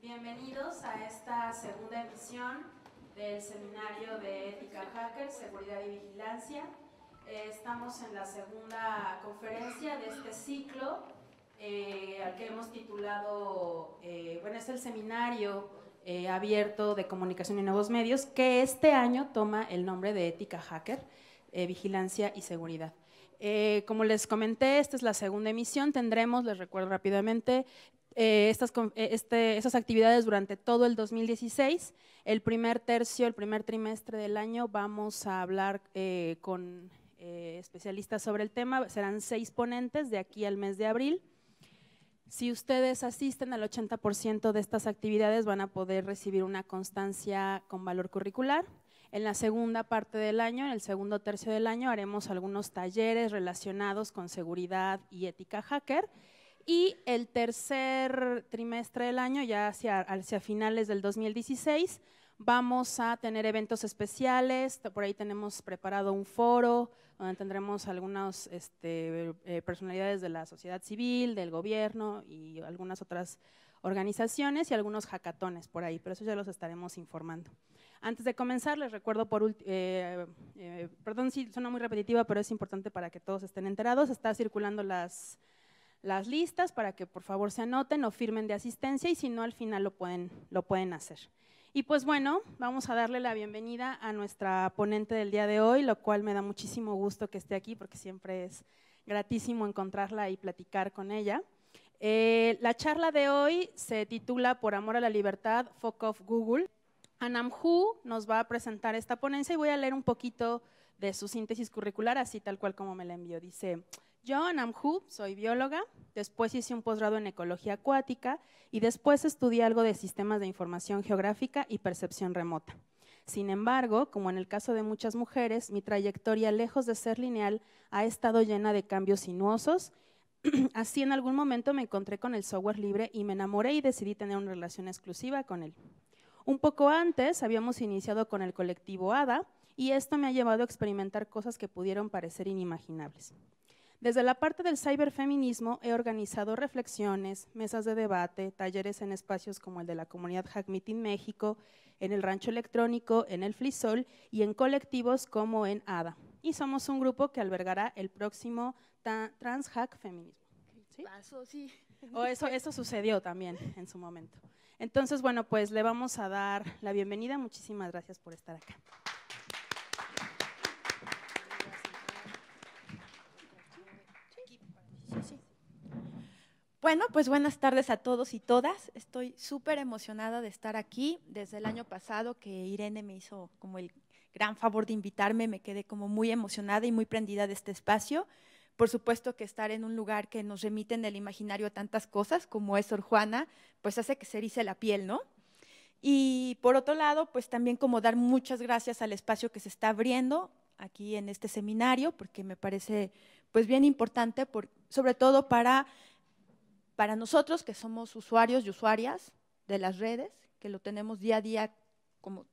Bienvenidos a esta segunda emisión del seminario de ética hacker, seguridad y vigilancia. Estamos en la segunda conferencia de este ciclo al que hemos titulado, es el seminario abierto de comunicación y nuevos medios, que este año toma el nombre de ética hacker, vigilancia y seguridad. Como les comenté, esta es la segunda emisión. Tendremos, les recuerdo rápidamente, estas actividades durante todo el 2016. El primer trimestre del año vamos a hablar con especialistas sobre el tema. Serán 6 ponentes de aquí al mes de abril. Si ustedes asisten al 80% de estas actividades, van a poder recibir una constancia con valor curricular. En la segunda parte del año, en el segundo tercio del año, haremos algunos talleres relacionados con seguridad y ética hacker. Y el tercer trimestre del año, ya hacia finales del 2016, vamos a tener eventos especiales. Por ahí tenemos preparado un foro donde tendremos algunas personalidades de la sociedad civil, del gobierno y algunas otras organizaciones y algunos hackatones por ahí, pero eso ya los estaremos informando. Antes de comenzar, les recuerdo, perdón si suena muy repetitiva, pero es importante para que todos estén enterados. Está circulando las listas para que por favor se anoten o firmen de asistencia y si no, al final lo pueden hacer. Y pues bueno, vamos a darle la bienvenida a nuestra ponente del día de hoy, lo cual me da muchísimo gusto que esté aquí porque siempre es gratísimo encontrarla y platicar con ella. La charla de hoy se titula Por amor a la libertad, fuck off Google. Anam Hu nos va a presentar esta ponencia y voy a leer un poquito de su síntesis curricular, así tal cual como me la envió. Dice: yo, Anam Hu, soy bióloga, después hice un posgrado en ecología acuática y después estudié algo de sistemas de información geográfica y percepción remota. Sin embargo, como en el caso de muchas mujeres, mi trayectoria, lejos de ser lineal, ha estado llena de cambios sinuosos. Así, en algún momento me encontré con el software libre y me enamoré y decidí tener una relación exclusiva con él. Un poco antes habíamos iniciado con el colectivo ADA y esto me ha llevado a experimentar cosas que pudieron parecer inimaginables. Desde la parte del ciberfeminismo he organizado reflexiones, mesas de debate, talleres en espacios como el de la comunidad Hack Meeting México, en el Rancho Electrónico, en el Flisol y en colectivos como en ADA. Y somos un grupo que albergará el próximo Trans Hack Feminismo. ¿Sí? Pasó, sí. O eso sucedió también en su momento. Entonces, bueno, pues le vamos a dar la bienvenida. Muchísimas gracias por estar acá. Bueno, pues buenas tardes a todos y todas. Estoy súper emocionada de estar aquí. Desde el año pasado que Irene me hizo como el gran favor de invitarme, me quedé como muy emocionada y muy prendida de este espacio. Por supuesto que estar en un lugar que nos remite en el imaginario tantas cosas, como es Sor Juana, pues hace que se erice la piel, ¿no? Y por otro lado, pues también como dar muchas gracias al espacio que se está abriendo aquí en este seminario, porque me parece pues bien importante, sobre todo para nosotros que somos usuarios y usuarias de las redes, que lo tenemos día a día como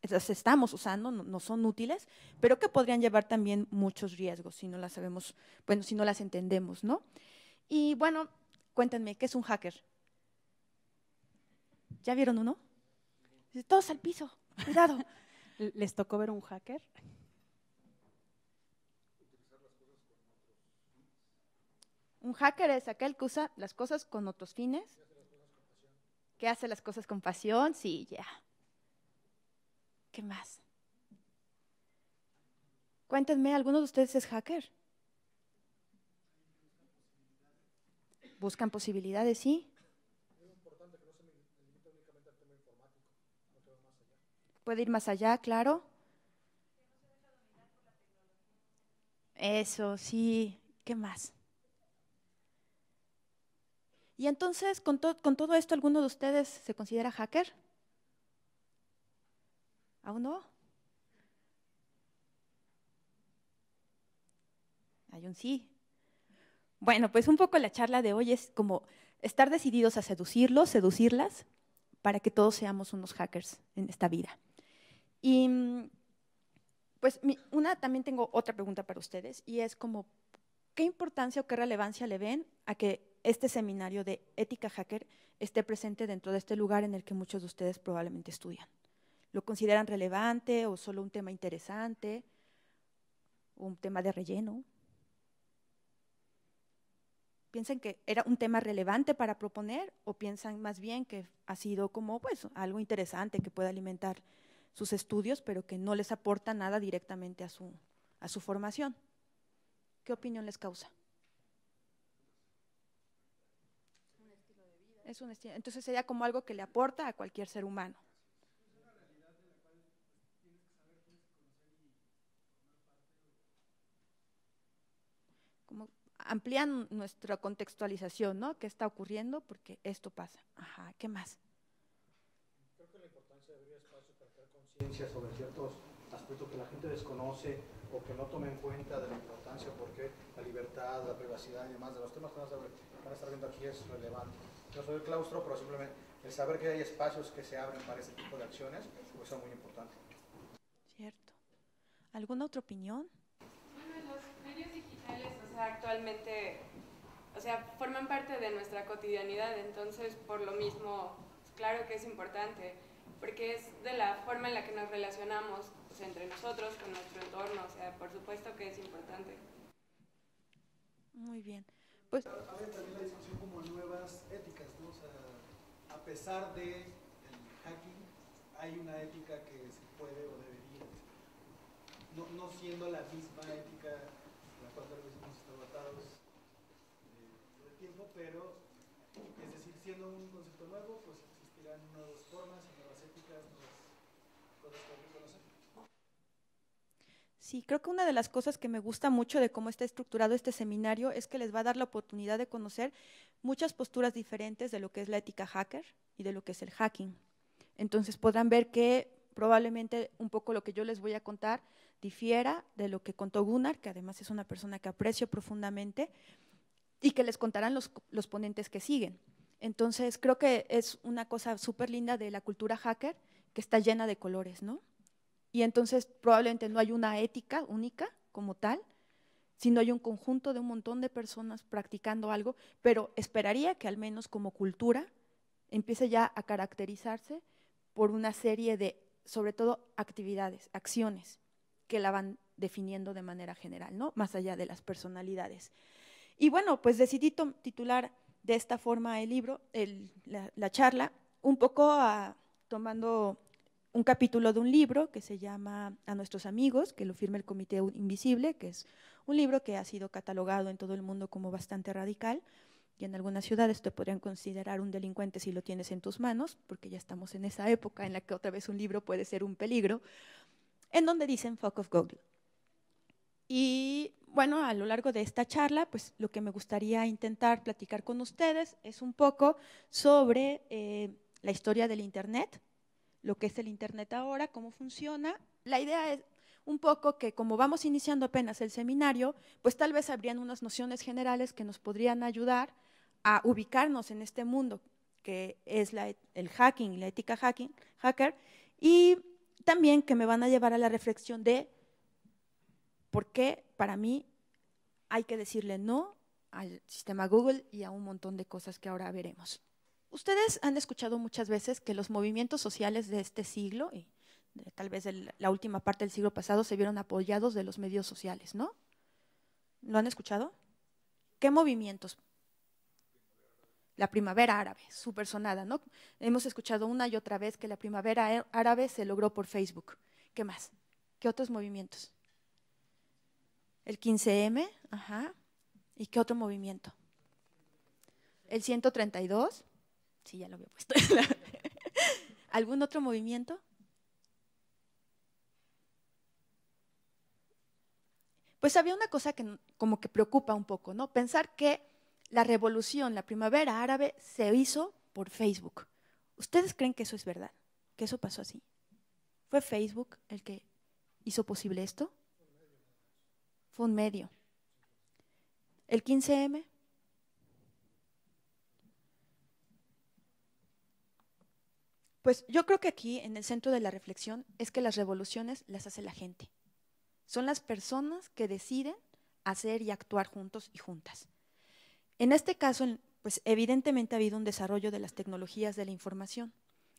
las estamos usando, no son útiles, pero que podrían llevar también muchos riesgos si no las sabemos, bueno, si no las entendemos, ¿no? Y bueno, cuéntenme, ¿qué es un hacker? ¿Ya vieron uno? Todos al piso, cuidado. ¿Les tocó ver un hacker? Un hacker es aquel que usa las cosas con otros fines. ¿Que hace las cosas con pasión? Sí, ya. ¿Qué más? Cuéntenme, ¿alguno de ustedes es hacker? Buscan posibilidades, sí. Es importante que no se limite únicamente al tema informático, no que va más allá. Puede ir más allá, claro. Eso, sí. ¿Qué más? Y entonces, con todo esto, ¿alguno de ustedes se considera hacker? ¿Aún no? Hay un sí. Bueno, pues un poco la charla de hoy es como estar decididos a seducirlos, seducirlas, para que todos seamos unos hackers en esta vida. Y Pues también tengo otra pregunta para ustedes y es como, ¿qué importancia o qué relevancia le ven a que este seminario de ética hacker esté presente dentro de este lugar en el que muchos de ustedes probablemente estudian? ¿Lo consideran relevante o solo un tema interesante o un tema de relleno? ¿Piensan que era un tema relevante para proponer o piensan más bien que ha sido como pues algo interesante que puede alimentar sus estudios, pero que no les aporta nada directamente a su formación? ¿Qué opinión les causa? Es un estilo. Entonces sería como algo que le aporta a cualquier ser humano. Como amplían nuestra contextualización, ¿no? ¿Qué está ocurriendo? Porque esto pasa. Ajá, ¿qué más? Creo que la importancia de abrir espacios para crear conciencia sobre ciertos aspectos que la gente desconoce o que no toma en cuenta de la importancia, porque la libertad, la privacidad y demás de los temas que van a estar viendo aquí es relevante. No soy el claustro, pero simplemente el saber que hay espacios que se abren para este tipo de acciones, pues es muy importante. Cierto. ¿Alguna otra opinión? Bueno, los medios digitales, o sea, actualmente, o sea, forman parte de nuestra cotidianidad, entonces por lo mismo, claro que es importante, porque es de la forma en la que nos relacionamos, o sea, entre nosotros, con nuestro entorno, o sea, por supuesto que es importante. Muy bien. Pues Había también la discusión como nuevas éticas, ¿no? O sea, a pesar del hacking, hay una ética que se puede o debería, no siendo la misma ética a la cual tal vez hemos estado atados todo el tiempo, pero es decir, siendo un concepto nuevo, pues existirán nuevas formas, nuevas éticas, nuevas cosas que hay que conocer. sí, creo que una de las cosas que me gusta mucho de cómo está estructurado este seminario es que les va a dar la oportunidad de conocer muchas posturas diferentes de lo que es la ética hacker y de lo que es el hacking. Entonces podrán ver que probablemente un poco lo que yo les voy a contar difiera de lo que contó Gunnar, que además es una persona que aprecio profundamente, y que les contarán los ponentes que siguen. Entonces creo que es una cosa súper linda de la cultura hacker que está llena de colores, ¿no? Y entonces probablemente no hay una ética única como tal, sino hay un conjunto de un montón de personas practicando algo, pero esperaría que al menos como cultura empiece ya a caracterizarse por una serie de, sobre todo, actividades, acciones que la van definiendo de manera general, ¿no? Más allá de las personalidades. Y bueno, pues decidí titular de esta forma el libro, la charla, un poco tomando un capítulo de un libro que se llama A nuestros amigos, que lo firma el Comité Invisible, que es un libro que ha sido catalogado en todo el mundo como bastante radical, y en algunas ciudades te podrían considerar un delincuente si lo tienes en tus manos, porque ya estamos en esa época en la que otra vez un libro puede ser un peligro, en donde dicen fuck off Google. Y bueno, a lo largo de esta charla, pues lo que me gustaría intentar platicar con ustedes es un poco sobre la historia del Internet, lo que es el Internet ahora, cómo funciona. La idea es un poco que como vamos iniciando apenas el seminario, pues tal vez habrían unas nociones generales que nos podrían ayudar a ubicarnos en este mundo que es el hacking, la ética hacker, y también que me van a llevar a la reflexión de por qué para mí hay que decirle no al sistema Google y a un montón de cosas que ahora veremos. Ustedes han escuchado muchas veces que los movimientos sociales de este siglo y tal vez de la última parte del siglo pasado se vieron apoyados de los medios sociales, ¿no? ¿Lo han escuchado? ¿Qué movimientos? La primavera árabe, súper sonada, ¿no? Hemos escuchado una y otra vez que la primavera árabe se logró por Facebook. ¿Qué más? ¿Qué otros movimientos? El 15M, ajá. ¿Y qué otro movimiento? El 132. Sí, ya lo había puesto. ¿Algún otro movimiento? Pues había una cosa que como que preocupa un poco, ¿no? Pensar que la revolución, la primavera árabe, se hizo por Facebook. ¿Ustedes creen que eso es verdad? ¿Que eso pasó así? ¿Fue Facebook el que hizo posible esto? Fue un medio. ¿El 15M? Pues yo creo que aquí, en el centro de la reflexión, es que las revoluciones las hace la gente. son las personas que deciden hacer y actuar juntos y juntas. En este caso, pues evidentemente ha habido un desarrollo de las tecnologías de la información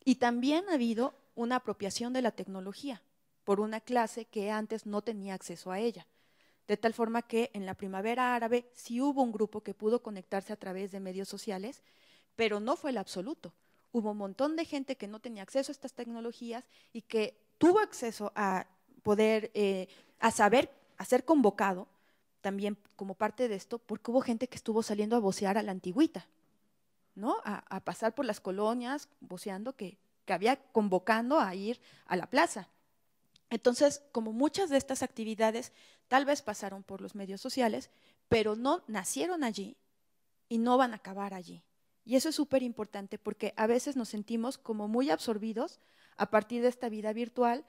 y también ha habido una apropiación de la tecnología por una clase que antes no tenía acceso a ella. De tal forma que en la primavera árabe sí hubo un grupo que pudo conectarse a través de medios sociales, pero no fue el absoluto. Hubo un montón de gente que no tenía acceso a estas tecnologías y que tuvo acceso a poder, a saber, a ser convocado también como parte de esto, porque hubo gente que estuvo saliendo a vocear a la antigüita, ¿no? A pasar por las colonias voceando que había convocando a ir a la plaza. Entonces, como muchas de estas actividades tal vez pasaron por los medios sociales, pero no nacieron allí y no van a acabar allí. Y eso es súper importante porque a veces nos sentimos como muy absorbidos a partir de esta vida virtual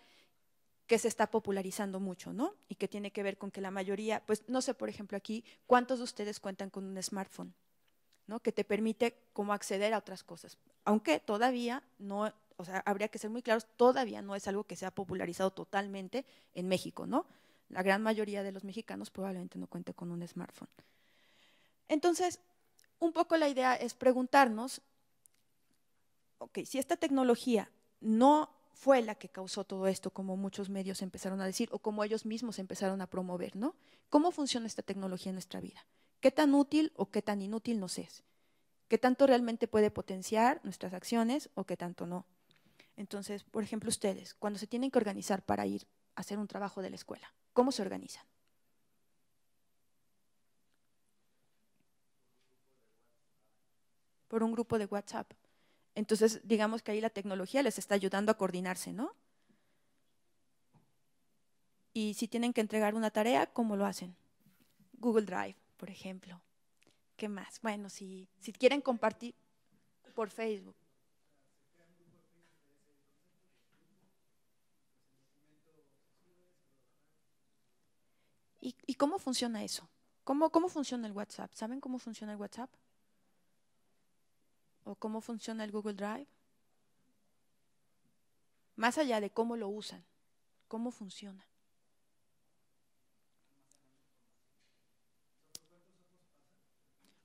que se está popularizando mucho, ¿no? Y que tiene que ver con que la mayoría, pues no sé, por ejemplo aquí, ¿cuántos de ustedes cuentan con un smartphone? ¿No? Que te permite como acceder a otras cosas, aunque todavía no, o sea, habría que ser muy claros, todavía no es algo que se ha popularizado totalmente en México, ¿no? La gran mayoría de los mexicanos probablemente no cuente con un smartphone. Entonces, un poco la idea es preguntarnos, ok, si esta tecnología no fue la que causó todo esto, como muchos medios empezaron a decir, o como ellos mismos empezaron a promover, ¿no? ¿Cómo funciona esta tecnología en nuestra vida? ¿Qué tan útil o qué tan inútil nos es? ¿Qué tanto realmente puede potenciar nuestras acciones o qué tanto no? Entonces, por ejemplo, ustedes, cuando se tienen que organizar para ir a hacer un trabajo de la escuela, ¿cómo se organizan? Por un grupo de WhatsApp. Entonces, digamos que ahí la tecnología les está ayudando a coordinarse, ¿no? Y si tienen que entregar una tarea, ¿cómo lo hacen? Google Drive, por ejemplo. ¿Qué más? Bueno, si quieren compartir por Facebook. ¿Y cómo funciona eso? ¿Cómo funciona el WhatsApp? ¿Saben cómo funciona el WhatsApp? ¿O cómo funciona el Google Drive? Más allá de cómo lo usan, ¿cómo funciona?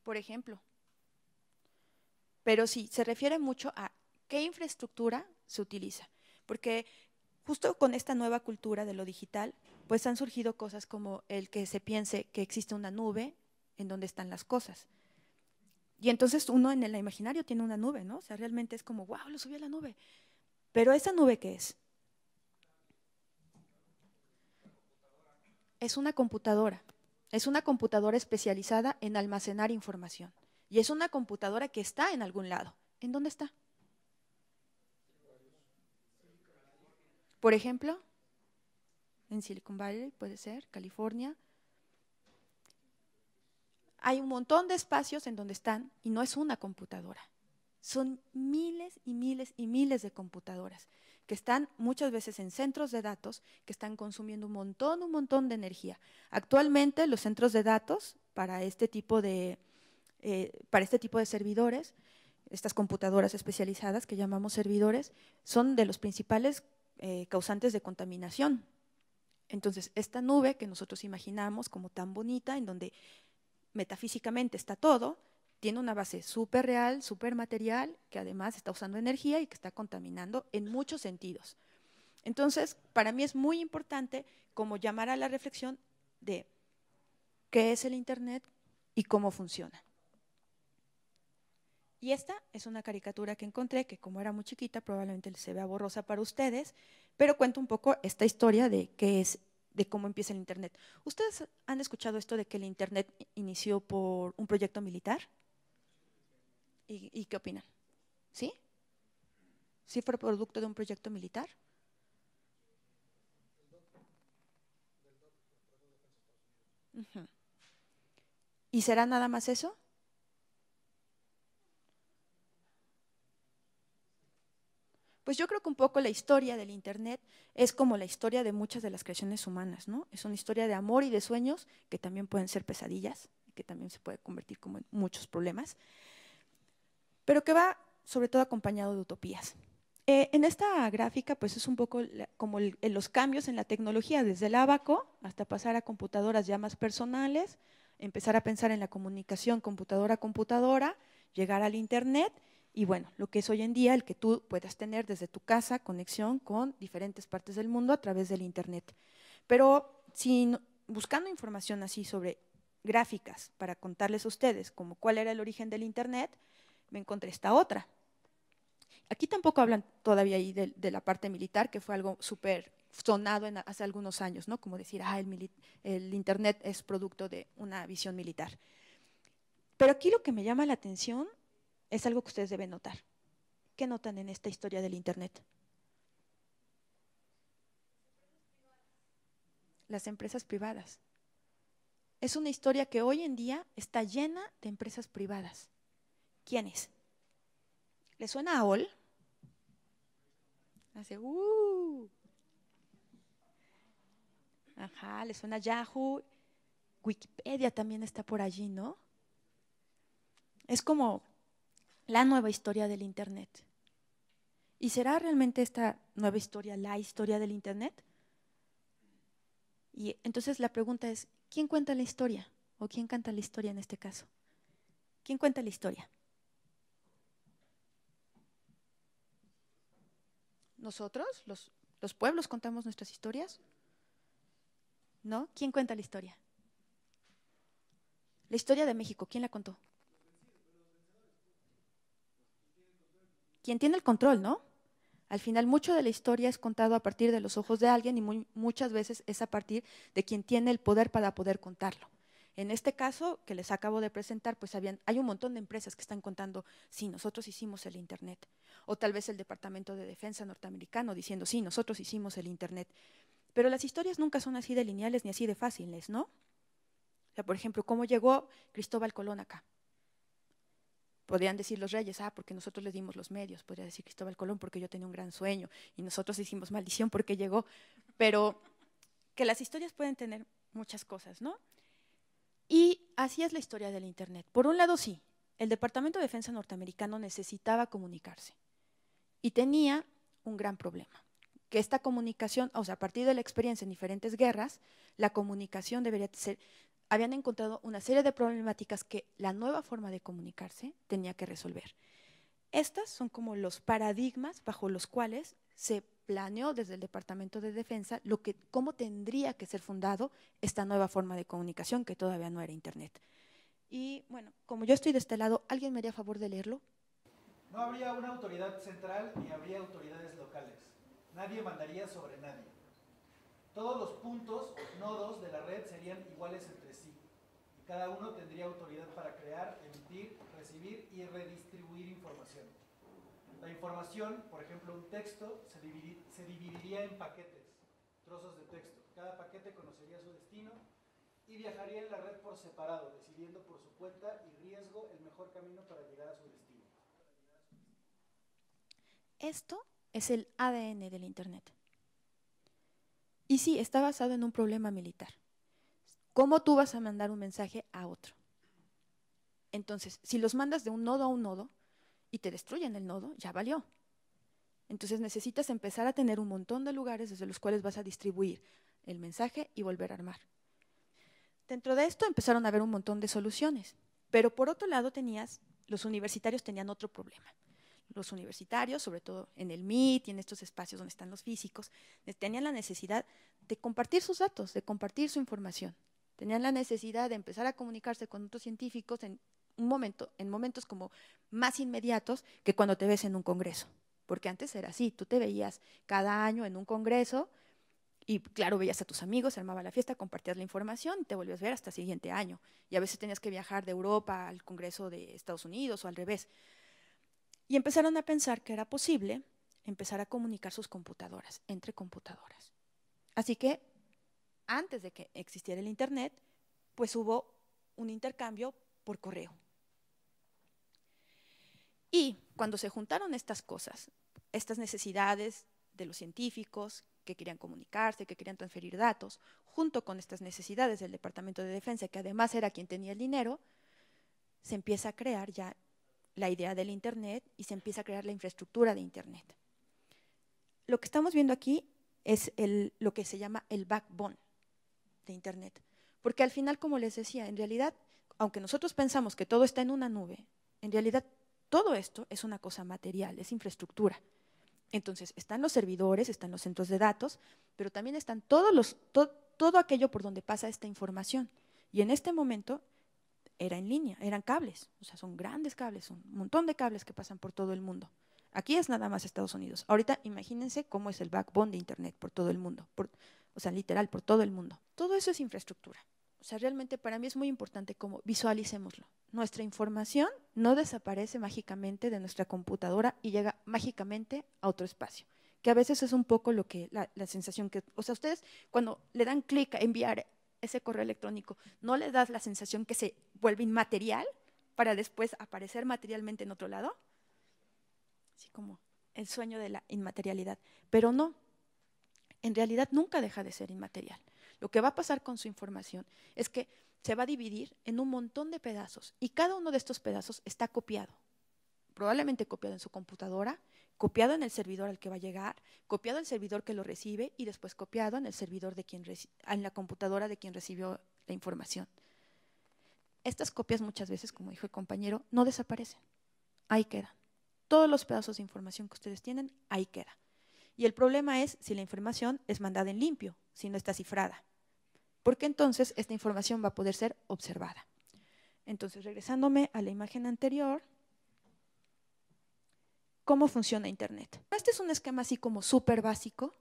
Por ejemplo. Pero sí, se refiere mucho a qué infraestructura se utiliza. Porque justo con esta nueva cultura de lo digital, pues han surgido cosas como el que se piense que existe una nube en donde están las cosas. Y entonces uno en el imaginario tiene una nube, ¿no? O sea, realmente es como, wow, lo subí a la nube. Pero ¿esa nube qué es? Es una computadora. Es una computadora especializada en almacenar información. Y es una computadora que está en algún lado. ¿En dónde está? Por ejemplo, en Silicon Valley, puede ser, California. Hay un montón de espacios en donde están, y no es una computadora. Son miles y miles y miles de computadoras que están muchas veces en centros de datos que están consumiendo un montón de energía. Actualmente los centros de datos para este tipo de servidores, estas computadoras especializadas que llamamos servidores, son de los principales causantes de contaminación. Entonces, esta nube que nosotros imaginamos como tan bonita, en donde metafísicamente está todo, tiene una base súper real, súper material, que además está usando energía y que está contaminando en muchos sentidos. Entonces, para mí es muy importante como llamar a la reflexión de qué es el Internet y cómo funciona. Y esta es una caricatura que encontré, que como era muy chiquita, probablemente se vea borrosa para ustedes, pero cuenta un poco esta historia de qué es, de cómo empieza el Internet. ¿Ustedes han escuchado esto de que el Internet inició por un proyecto militar? ¿Y qué opinan? ¿Sí? ¿Sí fue producto de un proyecto militar? Uh-huh. ¿Y será nada más eso? Pues yo creo que un poco la historia del Internet es como la historia de muchas de las creaciones humanas, ¿no? Es una historia de amor y de sueños que también pueden ser pesadillas, que también se puede convertir como en muchos problemas, pero que va sobre todo acompañado de utopías. En esta gráfica, pues es un poco como los cambios en la tecnología, desde el ábaco hasta pasar a computadoras ya más personales, empezar a pensar en la comunicación computadora a computadora, llegar al internet y bueno, lo que es hoy en día el que tú puedas tener desde tu casa conexión con diferentes partes del mundo a través del internet. Pero buscando información así sobre gráficas para contarles a ustedes como cuál era el origen del internet, me encontré esta otra. Aquí tampoco hablan todavía ahí de la parte militar, que fue algo súper sonado hace algunos años, ¿no? Como decir, el internet es producto de una visión militar. Pero aquí lo que me llama la atención es algo que ustedes deben notar. ¿Qué notan en esta historia del internet? Las empresas privadas. Es una historia que hoy en día está llena de empresas privadas. ¿Quiénes? ¿Le suena a AOL? Hace Ajá, le suena a Yahoo. Wikipedia también está por allí, ¿no? Es como la nueva historia del internet. ¿Y será realmente esta nueva historia la historia del internet? Y entonces la pregunta es, ¿quién cuenta la historia? ¿O quién canta la historia en este caso? ¿Quién cuenta la historia? ¿Nosotros? ¿Los pueblos contamos nuestras historias? ¿No? ¿Quién cuenta la historia? La historia de México, ¿quién la contó? ¿Quién tiene el control, no? Al final, mucho de la historia es contado a partir de los ojos de alguien y muchas veces es a partir de quien tiene el poder para poder contarlo. En este caso que les acabo de presentar, pues hay un montón de empresas que están contando, sí, nosotros hicimos el internet. O tal vez el Departamento de Defensa norteamericano diciendo, sí, nosotros hicimos el internet. Pero las historias nunca son así de lineales ni así de fáciles, ¿no? O sea, por ejemplo, ¿cómo llegó Cristóbal Colón acá? Podrían decir los reyes, porque nosotros le dimos los medios. Podría decir Cristóbal Colón porque yo tenía un gran sueño y nosotros hicimos maldición porque llegó. Pero que las historias pueden tener muchas cosas, ¿no? Y así es la historia del internet. Por un lado, sí, el Departamento de Defensa norteamericano necesitaba comunicarse y tenía un gran problema, que esta comunicación, o sea, a partir de la experiencia en diferentes guerras, la comunicación debería ser, habían encontrado una serie de problemáticas que la nueva forma de comunicarse tenía que resolver. Estas son como los paradigmas bajo los cuales se planeó desde el Departamento de Defensa cómo tendría que ser fundado esta nueva forma de comunicación que todavía no era internet. Y bueno, como yo estoy de este lado, ¿alguien me haría favor de leerlo? No habría una autoridad central ni habría autoridades locales. Nadie mandaría sobre nadie. Todos los puntos o nodos de la red serían iguales entre sí. Y cada uno tendría autoridad para crear, emitir, recibir y redistribuir información. La información, por ejemplo un texto, se dividiría en paquetes, trozos de texto. Cada paquete conocería su destino y viajaría en la red por separado, decidiendo por su cuenta y riesgo el mejor camino para llegar a su destino. Esto es el ADN del internet. Y sí, está basado en un problema militar. ¿Cómo tú vas a mandar un mensaje a otro? Entonces, si los mandas de un nodo a un nodo y te destruyen el nodo, ya valió. Entonces necesitas empezar a tener un montón de lugares desde los cuales vas a distribuir el mensaje y volver a armar. Dentro de esto empezaron a haber un montón de soluciones, pero por otro lado los universitarios tenían otro problema. Los universitarios, sobre todo en el MIT y en estos espacios donde están los físicos, tenían la necesidad de compartir sus datos, de compartir su información. Tenían la necesidad de empezar a comunicarse con otros científicos en momentos como más inmediatos que cuando te ves en un congreso. Porque antes era así, tú te veías cada año en un congreso y claro, veías a tus amigos, se armaba la fiesta, compartías la información y te volvías a ver hasta el siguiente año. Y a veces tenías que viajar de Europa al congreso de Estados Unidos o al revés. Y empezaron a pensar que era posible empezar a comunicar sus computadoras, entre computadoras. Así que, antes de que existiera el internet, pues hubo un intercambio por correo. Y cuando se juntaron estas cosas, estas necesidades de los científicos que querían comunicarse, que querían transferir datos, junto con estas necesidades del Departamento de Defensa, que además era quien tenía el dinero, se empieza a crear ya la idea del internet y se empieza a crear la infraestructura de internet. lo que estamos viendo aquí es lo que se llama el backbone de Internet. Porque al final, como les decía, en realidad, aunque nosotros pensamos que todo está en una nube, en realidad todo esto es una cosa material, es infraestructura. Entonces, están los servidores, están los centros de datos, pero también están todo aquello por donde pasa esta información. Y en este momento era en línea, eran cables, o sea, son grandes cables, son un montón de cables que pasan por todo el mundo. Aquí es nada más Estados Unidos. Ahorita imagínense cómo es el backbone de Internet por todo el mundo, o sea, literal, por todo el mundo. Todo eso es infraestructura. O sea, realmente para mí es muy importante cómo visualicémoslo. Nuestra información no desaparece mágicamente de nuestra computadora y llega mágicamente a otro espacio, que a veces es un poco lo que la sensación que, o sea, ustedes cuando le dan clic a enviar ese correo electrónico, ¿no les das la sensación que se vuelve inmaterial para después aparecer materialmente en otro lado? Así como el sueño de la inmaterialidad. Pero no, en realidad nunca deja de ser inmaterial. Lo que va a pasar con su información es que se va a dividir en un montón de pedazos y cada uno de estos pedazos está copiado. Probablemente copiado en su computadora, copiado en el servidor al que va a llegar, copiado en el servidor que lo recibe y después copiado en el servidor en la computadora de quien recibió la información. Estas copias muchas veces, como dijo el compañero, no desaparecen, ahí quedan. Todos los pedazos de información que ustedes tienen, ahí queda. Y el problema es si la información es mandada en limpio, si no está cifrada, porque entonces esta información va a poder ser observada. Entonces, regresándome a la imagen anterior, ¿cómo funciona Internet? Este es un esquema así como súper básico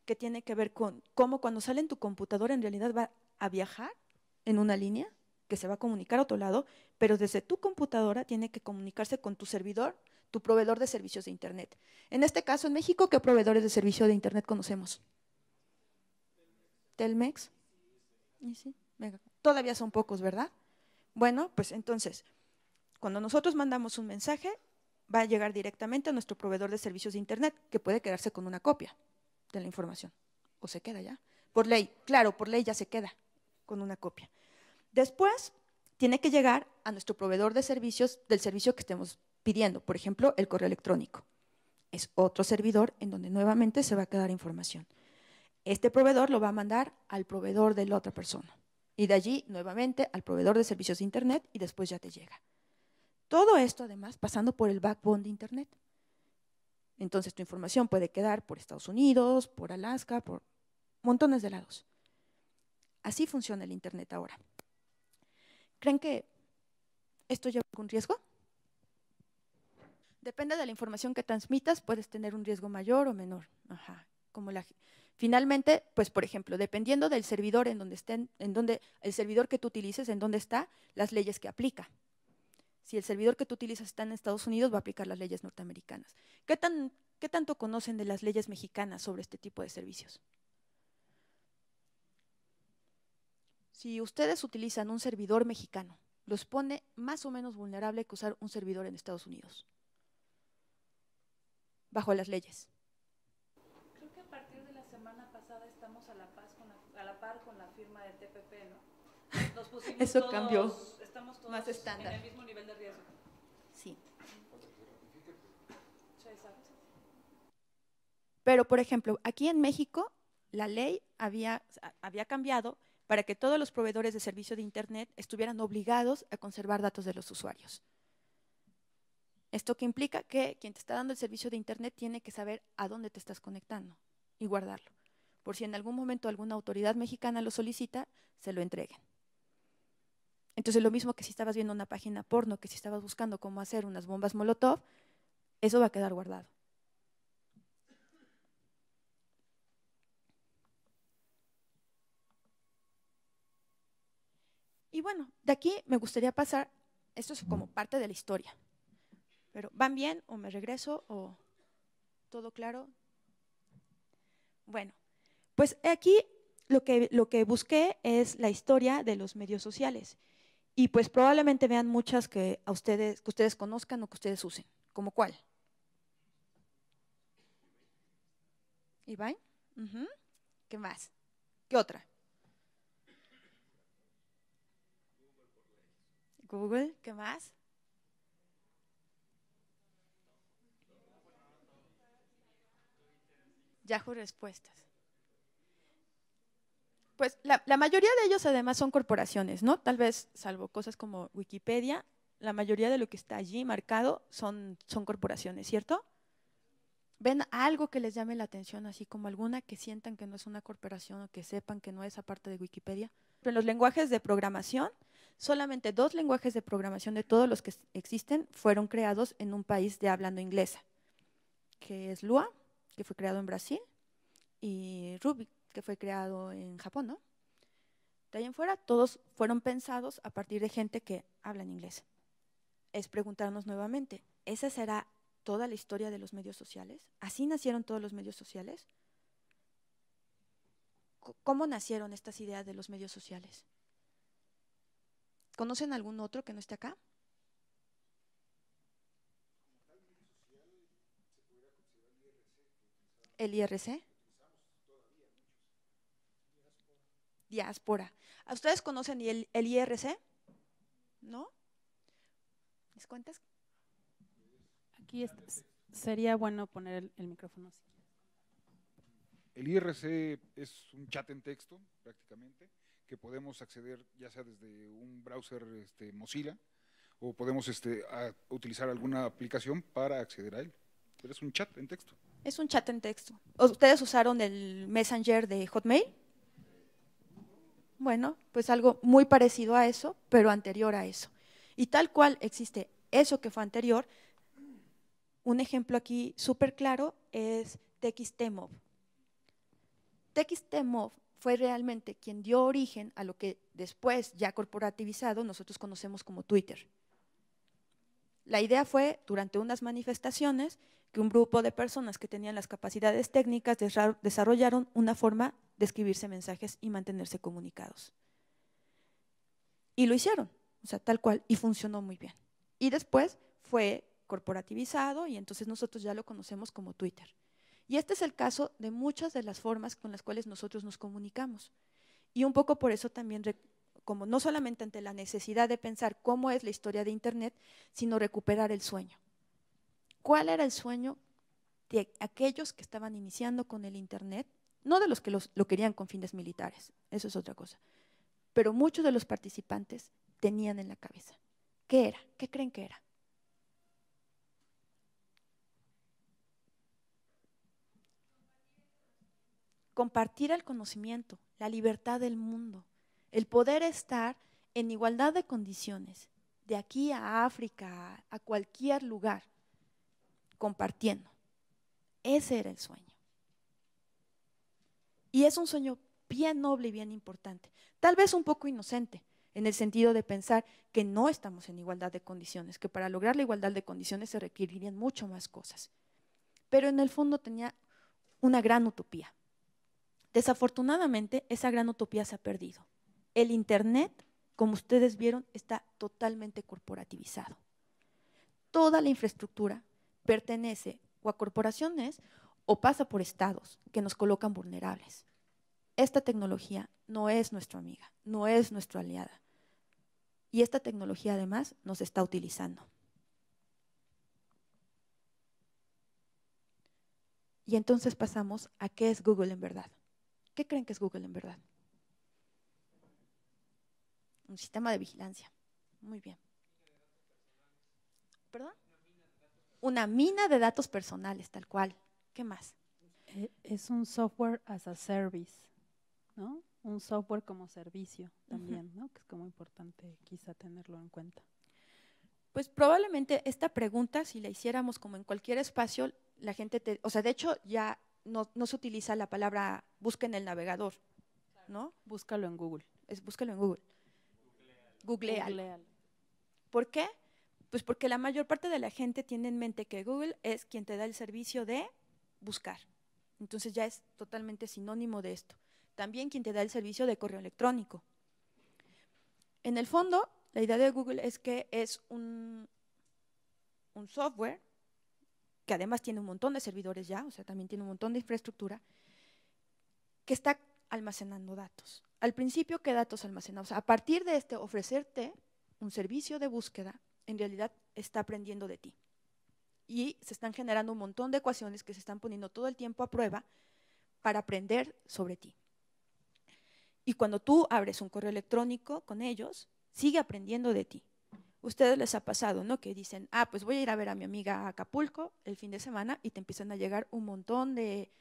que tiene que ver con cómo cuando sale en tu computadora en realidad va a viajar en una línea que se va a comunicar a otro lado, pero desde tu computadora tiene que comunicarse con tu servidor, tu proveedor de servicios de Internet. En este caso, en México, ¿qué proveedores de servicio de Internet conocemos? Telmex. ¿Y sí? Venga. Todavía son pocos, ¿verdad? Bueno, pues entonces, cuando nosotros mandamos un mensaje, va a llegar directamente a nuestro proveedor de servicios de Internet, que puede quedarse con una copia de la información. O se queda ya. Por ley, claro, por ley ya se queda con una copia. Después, tiene que llegar a nuestro proveedor de servicios del servicio que estemos pidiendo. Por ejemplo, el correo electrónico. Es otro servidor en donde nuevamente se va a quedar información. Este proveedor lo va a mandar al proveedor de la otra persona. Y de allí, nuevamente, al proveedor de servicios de Internet y después ya te llega. Todo esto, además, pasando por el backbone de Internet. Entonces, tu información puede quedar por Estados Unidos, por Alaska, por montones de lados. Así funciona el Internet ahora. ¿Creen que esto lleva algún riesgo? Depende de la información que transmitas, puedes tener un riesgo mayor o menor. Ajá. Finalmente, pues por ejemplo, dependiendo del servidor en donde el servidor que tú utilices, en donde está, las leyes que aplica. Si el servidor que tú utilizas está en Estados Unidos, va a aplicar las leyes norteamericanas. ¿Qué tanto conocen de las leyes mexicanas sobre este tipo de servicios? Si ustedes utilizan un servidor mexicano, los pone más o menos vulnerable que usar un servidor en Estados Unidos, bajo las leyes. Creo que a partir de la semana pasada estamos a la par con la firma del TPP, ¿no? Nos pusimos Eso todos, cambió. Estamos todos Más estándar. en el mismo nivel de riesgo. Sí. Sí, exacto. Pero, por ejemplo, aquí en México, la ley había cambiado para que todos los proveedores de servicio de Internet estuvieran obligados a conservar datos de los usuarios. Esto que implica que quien te está dando el servicio de Internet tiene que saber a dónde te estás conectando y guardarlo, por si en algún momento alguna autoridad mexicana lo solicita, se lo entreguen. Entonces, lo mismo que si estabas viendo una página porno, que si estabas buscando cómo hacer unas bombas Molotov, eso va a quedar guardado. Y bueno, de aquí me gustaría pasar, esto es como parte de la historia, pero ¿van bien o me regreso o todo claro? Bueno, pues aquí lo que busqué es la historia de los medios sociales y pues probablemente vean muchas que ustedes conozcan o que ustedes usen. ¿Cómo cuál? ¿Iván? ¿Qué más? ¿Qué otra? Google, ¿qué más? Yahoo Respuestas. Pues la mayoría de ellos además son corporaciones, ¿no? Tal vez, salvo cosas como Wikipedia, la mayoría de lo que está allí marcado son corporaciones, ¿cierto? ¿Ven algo que les llame la atención, así como alguna que sientan que no es una corporación o que sepan que no es aparte de Wikipedia? En los lenguajes de programación, solamente 2 lenguajes de programación de todos los que existen fueron creados en un país de habla no inglesa, que es Lua, que fue creado en Brasil, y Ruby, que fue creado en Japón, ¿no? De ahí en fuera, todos fueron pensados a partir de gente que habla en inglés. Es preguntarnos nuevamente, ¿esa será toda la historia de los medios sociales? ¿Así nacieron todos los medios sociales? ¿Cómo nacieron estas ideas de los medios sociales? ¿Conocen algún otro que no esté acá? ¿El IRC? Diáspora. ¿A ustedes conocen el IRC? ¿No? ¿Les cuentas? Aquí sería bueno poner el micrófono así. El IRC es un chat en texto, prácticamente, que podemos acceder ya sea desde un browser Mozilla o podemos utilizar alguna aplicación para acceder a él. Pero es un chat en texto. Es un chat en texto. ¿Ustedes usaron el Messenger de Hotmail? Bueno, pues algo muy parecido a eso, pero anterior a eso. Y tal cual existe eso que fue anterior, un ejemplo aquí súper claro es TXTmob. TXTmob fue realmente quien dio origen a lo que después, ya corporativizado, nosotros conocemos como Twitter. La idea fue, durante unas manifestaciones, que un grupo de personas que tenían las capacidades técnicas desarrollaron una forma de escribirse mensajes y mantenerse comunicados. Y lo hicieron, o sea, tal cual, y funcionó muy bien. Y después fue corporativizado y entonces nosotros ya lo conocemos como Twitter. Y este es el caso de muchas de las formas con las cuales nosotros nos comunicamos. Y un poco por eso también, como no solamente ante la necesidad de pensar cómo es la historia de Internet, sino recuperar el sueño. ¿Cuál era el sueño de aquellos que estaban iniciando con el Internet? No de los que lo querían con fines militares, eso es otra cosa. Pero muchos de los participantes tenían en la cabeza. ¿Qué era? ¿Qué creen que era? Compartir el conocimiento, la libertad del mundo, el poder estar en igualdad de condiciones, de aquí a África, a cualquier lugar, compartiendo. Ese era el sueño. Y es un sueño bien noble y bien importante, tal vez un poco inocente, en el sentido de pensar que no estamos en igualdad de condiciones, que para lograr la igualdad de condiciones se requerirían mucho más cosas. Pero en el fondo tenía una gran utopía. Desafortunadamente, esa gran utopía se ha perdido. El Internet, como ustedes vieron, está totalmente corporativizado. Toda la infraestructura pertenece o a corporaciones o pasa por estados que nos colocan vulnerables. Esta tecnología no es nuestra amiga, no es nuestra aliada. Y esta tecnología además nos está utilizando. Y entonces pasamos a qué es Google en verdad. ¿Qué creen que es Google en verdad? Un sistema de vigilancia. Muy bien. ¿Perdón? Una mina de datos personales, tal cual. ¿Qué más? Es un software as a service, ¿no? Un software como servicio también, ¿no? Que es como importante quizá tenerlo en cuenta. Pues probablemente esta pregunta, si la hiciéramos como en cualquier espacio, la gente o sea, de hecho ya no se utiliza la palabra busca en el navegador, ¿no? Búscalo en Google. Búscalo en Google. Googlealo. Googlealo. ¿Por qué? Pues porque la mayor parte de la gente tiene en mente que Google es quien te da el servicio de buscar. Entonces ya es totalmente sinónimo de esto. También quien te da el servicio de correo electrónico. En el fondo, la idea de Google es que es un software que además tiene un montón de servidores ya, o sea, también tiene un montón de infraestructura, que está almacenando datos. Al principio, ¿qué datos almacenamos? A partir de ofrecerte un servicio de búsqueda, en realidad está aprendiendo de ti. Y se están generando un montón de ecuaciones que se están poniendo todo el tiempo a prueba para aprender sobre ti. Y cuando tú abres un correo electrónico con ellos, sigue aprendiendo de ti. Ustedes les ha pasado, ¿no? Que dicen, pues voy a ir a ver a mi amiga a Acapulco el fin de semana y te empiezan a llegar un montón de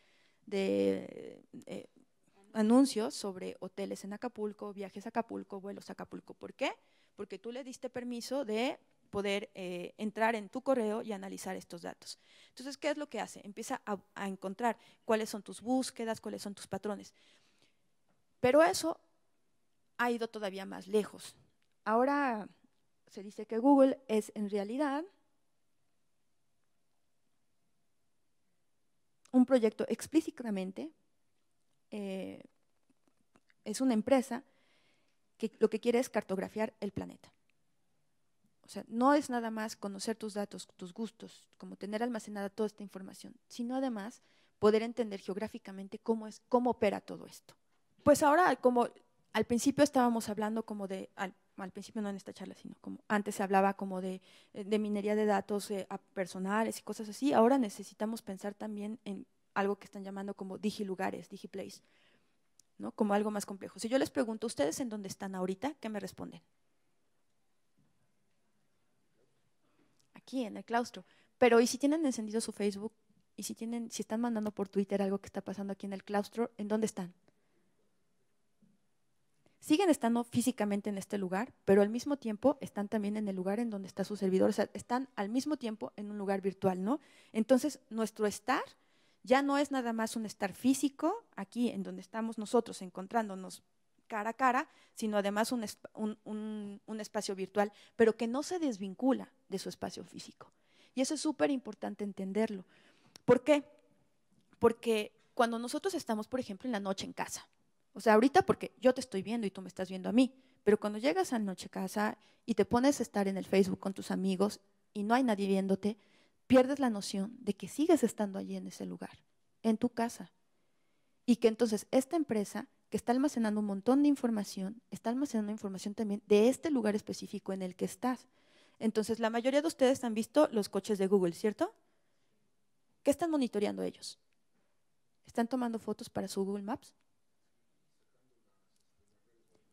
anuncios sobre hoteles en Acapulco, viajes a Acapulco, vuelos a Acapulco. ¿Por qué? Porque tú le diste permiso de poder entrar en tu correo y analizar estos datos. Entonces, ¿qué es lo que hace? Empieza a encontrar cuáles son tus búsquedas, cuáles son tus patrones. Pero eso ha ido todavía más lejos. Ahora se dice que Google es en realidad un proyecto explícitamente, es una empresa que lo que quiere es cartografiar el planeta. O sea, no es nada más conocer tus datos, tus gustos, como tener almacenada toda esta información, sino además poder entender geográficamente cómo opera todo esto. Pues ahora, como al principio estábamos hablando como de, al principio no en esta charla, sino como antes se hablaba como de minería de datos personales y cosas así, ahora necesitamos pensar también en algo que están llamando como digilugares, digiplace, ¿no? Como algo más complejo. Si yo les pregunto, ¿ustedes en dónde están ahorita? ¿Qué me responden? Aquí, en el claustro. Pero, ¿y si tienen encendido su Facebook? ¿Y si están mandando por Twitter algo que está pasando aquí en el claustro? ¿En dónde están? Siguen estando físicamente en este lugar, pero al mismo tiempo están también en el lugar en donde está su servidor. O sea, están al mismo tiempo en un lugar virtual, ¿no? Entonces, nuestro estar ya no es nada más un estar físico, aquí en donde estamos nosotros encontrándonos cara a cara, sino además un espacio virtual, pero que no se desvincula de su espacio físico. Y eso es súper importante entenderlo. ¿Por qué? Porque cuando nosotros estamos, por ejemplo, en la noche en casa, o sea, ahorita porque yo te estoy viendo y tú me estás viendo a mí, pero cuando llegas a la noche a casa y te pones a estar en el Facebook con tus amigos y no hay nadie viéndote, pierdes la noción de que sigues estando allí en ese lugar, en tu casa. Y que entonces esta empresa que está almacenando un montón de información, está almacenando información también de este lugar específico en el que estás. Entonces, la mayoría de ustedes han visto los coches de Google, ¿cierto? ¿Qué están monitoreando ellos? ¿Están tomando fotos para su Google Maps?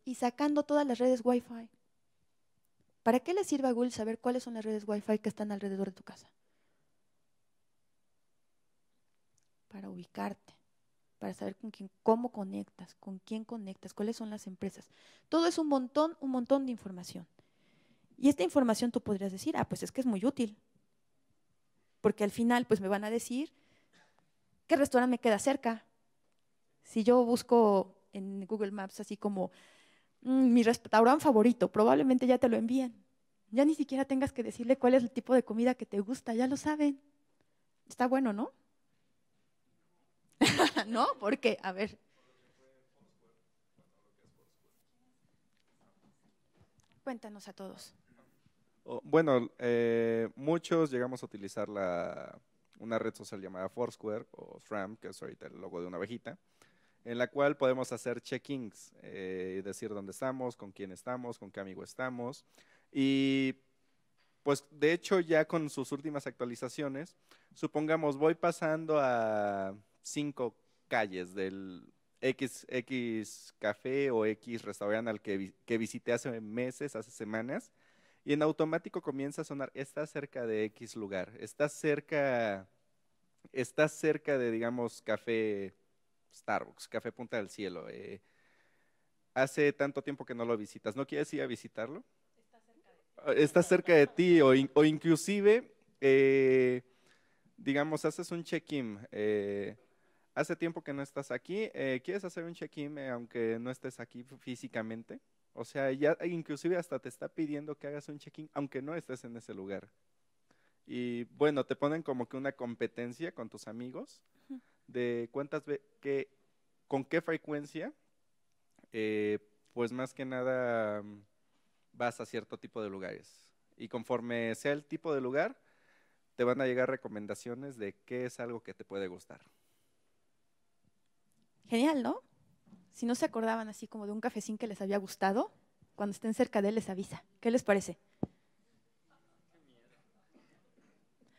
Y sacando todas las redes Wi-Fi. ¿Para qué le sirve a Google saber cuáles son las redes Wi-Fi que están alrededor de tu casa? Para ubicarte, para saber cómo conectas, con quién conectas, cuáles son las empresas. Todo es un montón de información. Y esta información tú podrías decir, pues es que es muy útil. Porque al final pues me van a decir qué restaurante me queda cerca. Si yo busco en Google Maps así como mi restaurante favorito, probablemente ya te lo envíen. Ya ni siquiera tengas que decirle cuál es el tipo de comida que te gusta, ya lo saben. Está bueno, ¿no? ¿No? Porque, a ver. Cuéntanos a todos. Bueno, muchos llegamos a utilizar una red social llamada Foursquare o Thram, que es ahorita el logo de una abejita, en la cual podemos hacer check-ins, decir dónde estamos, con quién estamos, con qué amigo estamos. Y pues de hecho ya con sus últimas actualizaciones, supongamos voy pasando a 5 calles del X café o X restaurante al que visité hace meses, hace semanas, y en automático comienza a sonar, está cerca de X lugar, está cerca de, digamos, café Starbucks, café Punta del Cielo. Hace tanto tiempo que no lo visitas, ¿no quieres ir a visitarlo? Está cerca de ti, o inclusive, digamos, haces un check-in. Hace tiempo que no estás aquí, ¿quieres hacer un check-in aunque no estés aquí físicamente? O sea, ya inclusive hasta te está pidiendo que hagas un check-in aunque no estés en ese lugar. Y bueno, te ponen como que una competencia con tus amigos de con qué frecuencia, pues más que nada vas a cierto tipo de lugares. Y conforme sea el tipo de lugar, te van a llegar recomendaciones de qué es algo que te puede gustar. Genial, ¿no? Si no se acordaban así como de un cafecín que les había gustado, cuando estén cerca de él les avisa. ¿Qué les parece?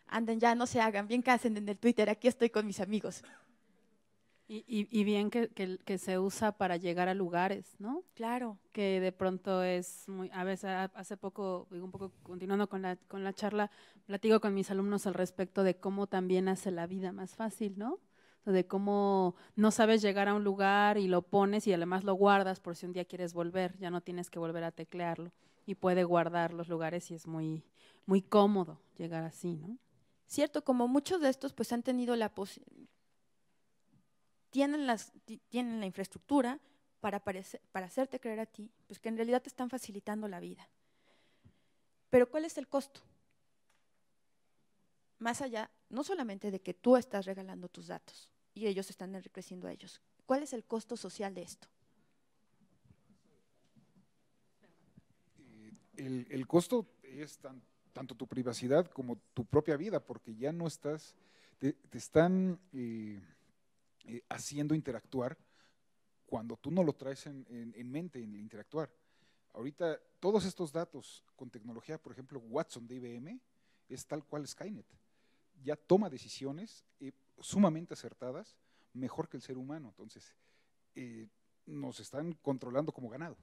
Anden ya, no se hagan, bien que hacen en el Twitter, aquí estoy con mis amigos. Y bien que se usa para llegar a lugares, ¿no? Claro. Que de pronto es muy, a veces hace poco, digo un poco continuando con la charla, platico con mis alumnos al respecto de cómo también hace la vida más fácil, ¿no? De cómo no sabes llegar a un lugar y lo pones y además lo guardas por si un día quieres volver, ya no tienes que volver a teclearlo y puede guardar los lugares y es muy, muy cómodo llegar así, ¿no? Cierto, como muchos de estos pues han tenido tienen la infraestructura para hacerte creer a ti, pues que en realidad te están facilitando la vida. Pero ¿cuál es el costo? Más allá, no solamente de que tú estás regalando tus datos y ellos están enriqueciendo a ellos, ¿cuál es el costo social de esto? El costo es tanto tu privacidad como tu propia vida, porque ya no estás, te están haciendo interactuar cuando tú no lo traes en mente, en el interactuar. Ahorita, todos estos datos con tecnología, por ejemplo, Watson de IBM, es tal cual Skynet. Ya toma decisiones sumamente acertadas, mejor que el ser humano. Entonces, nos están controlando como ganado.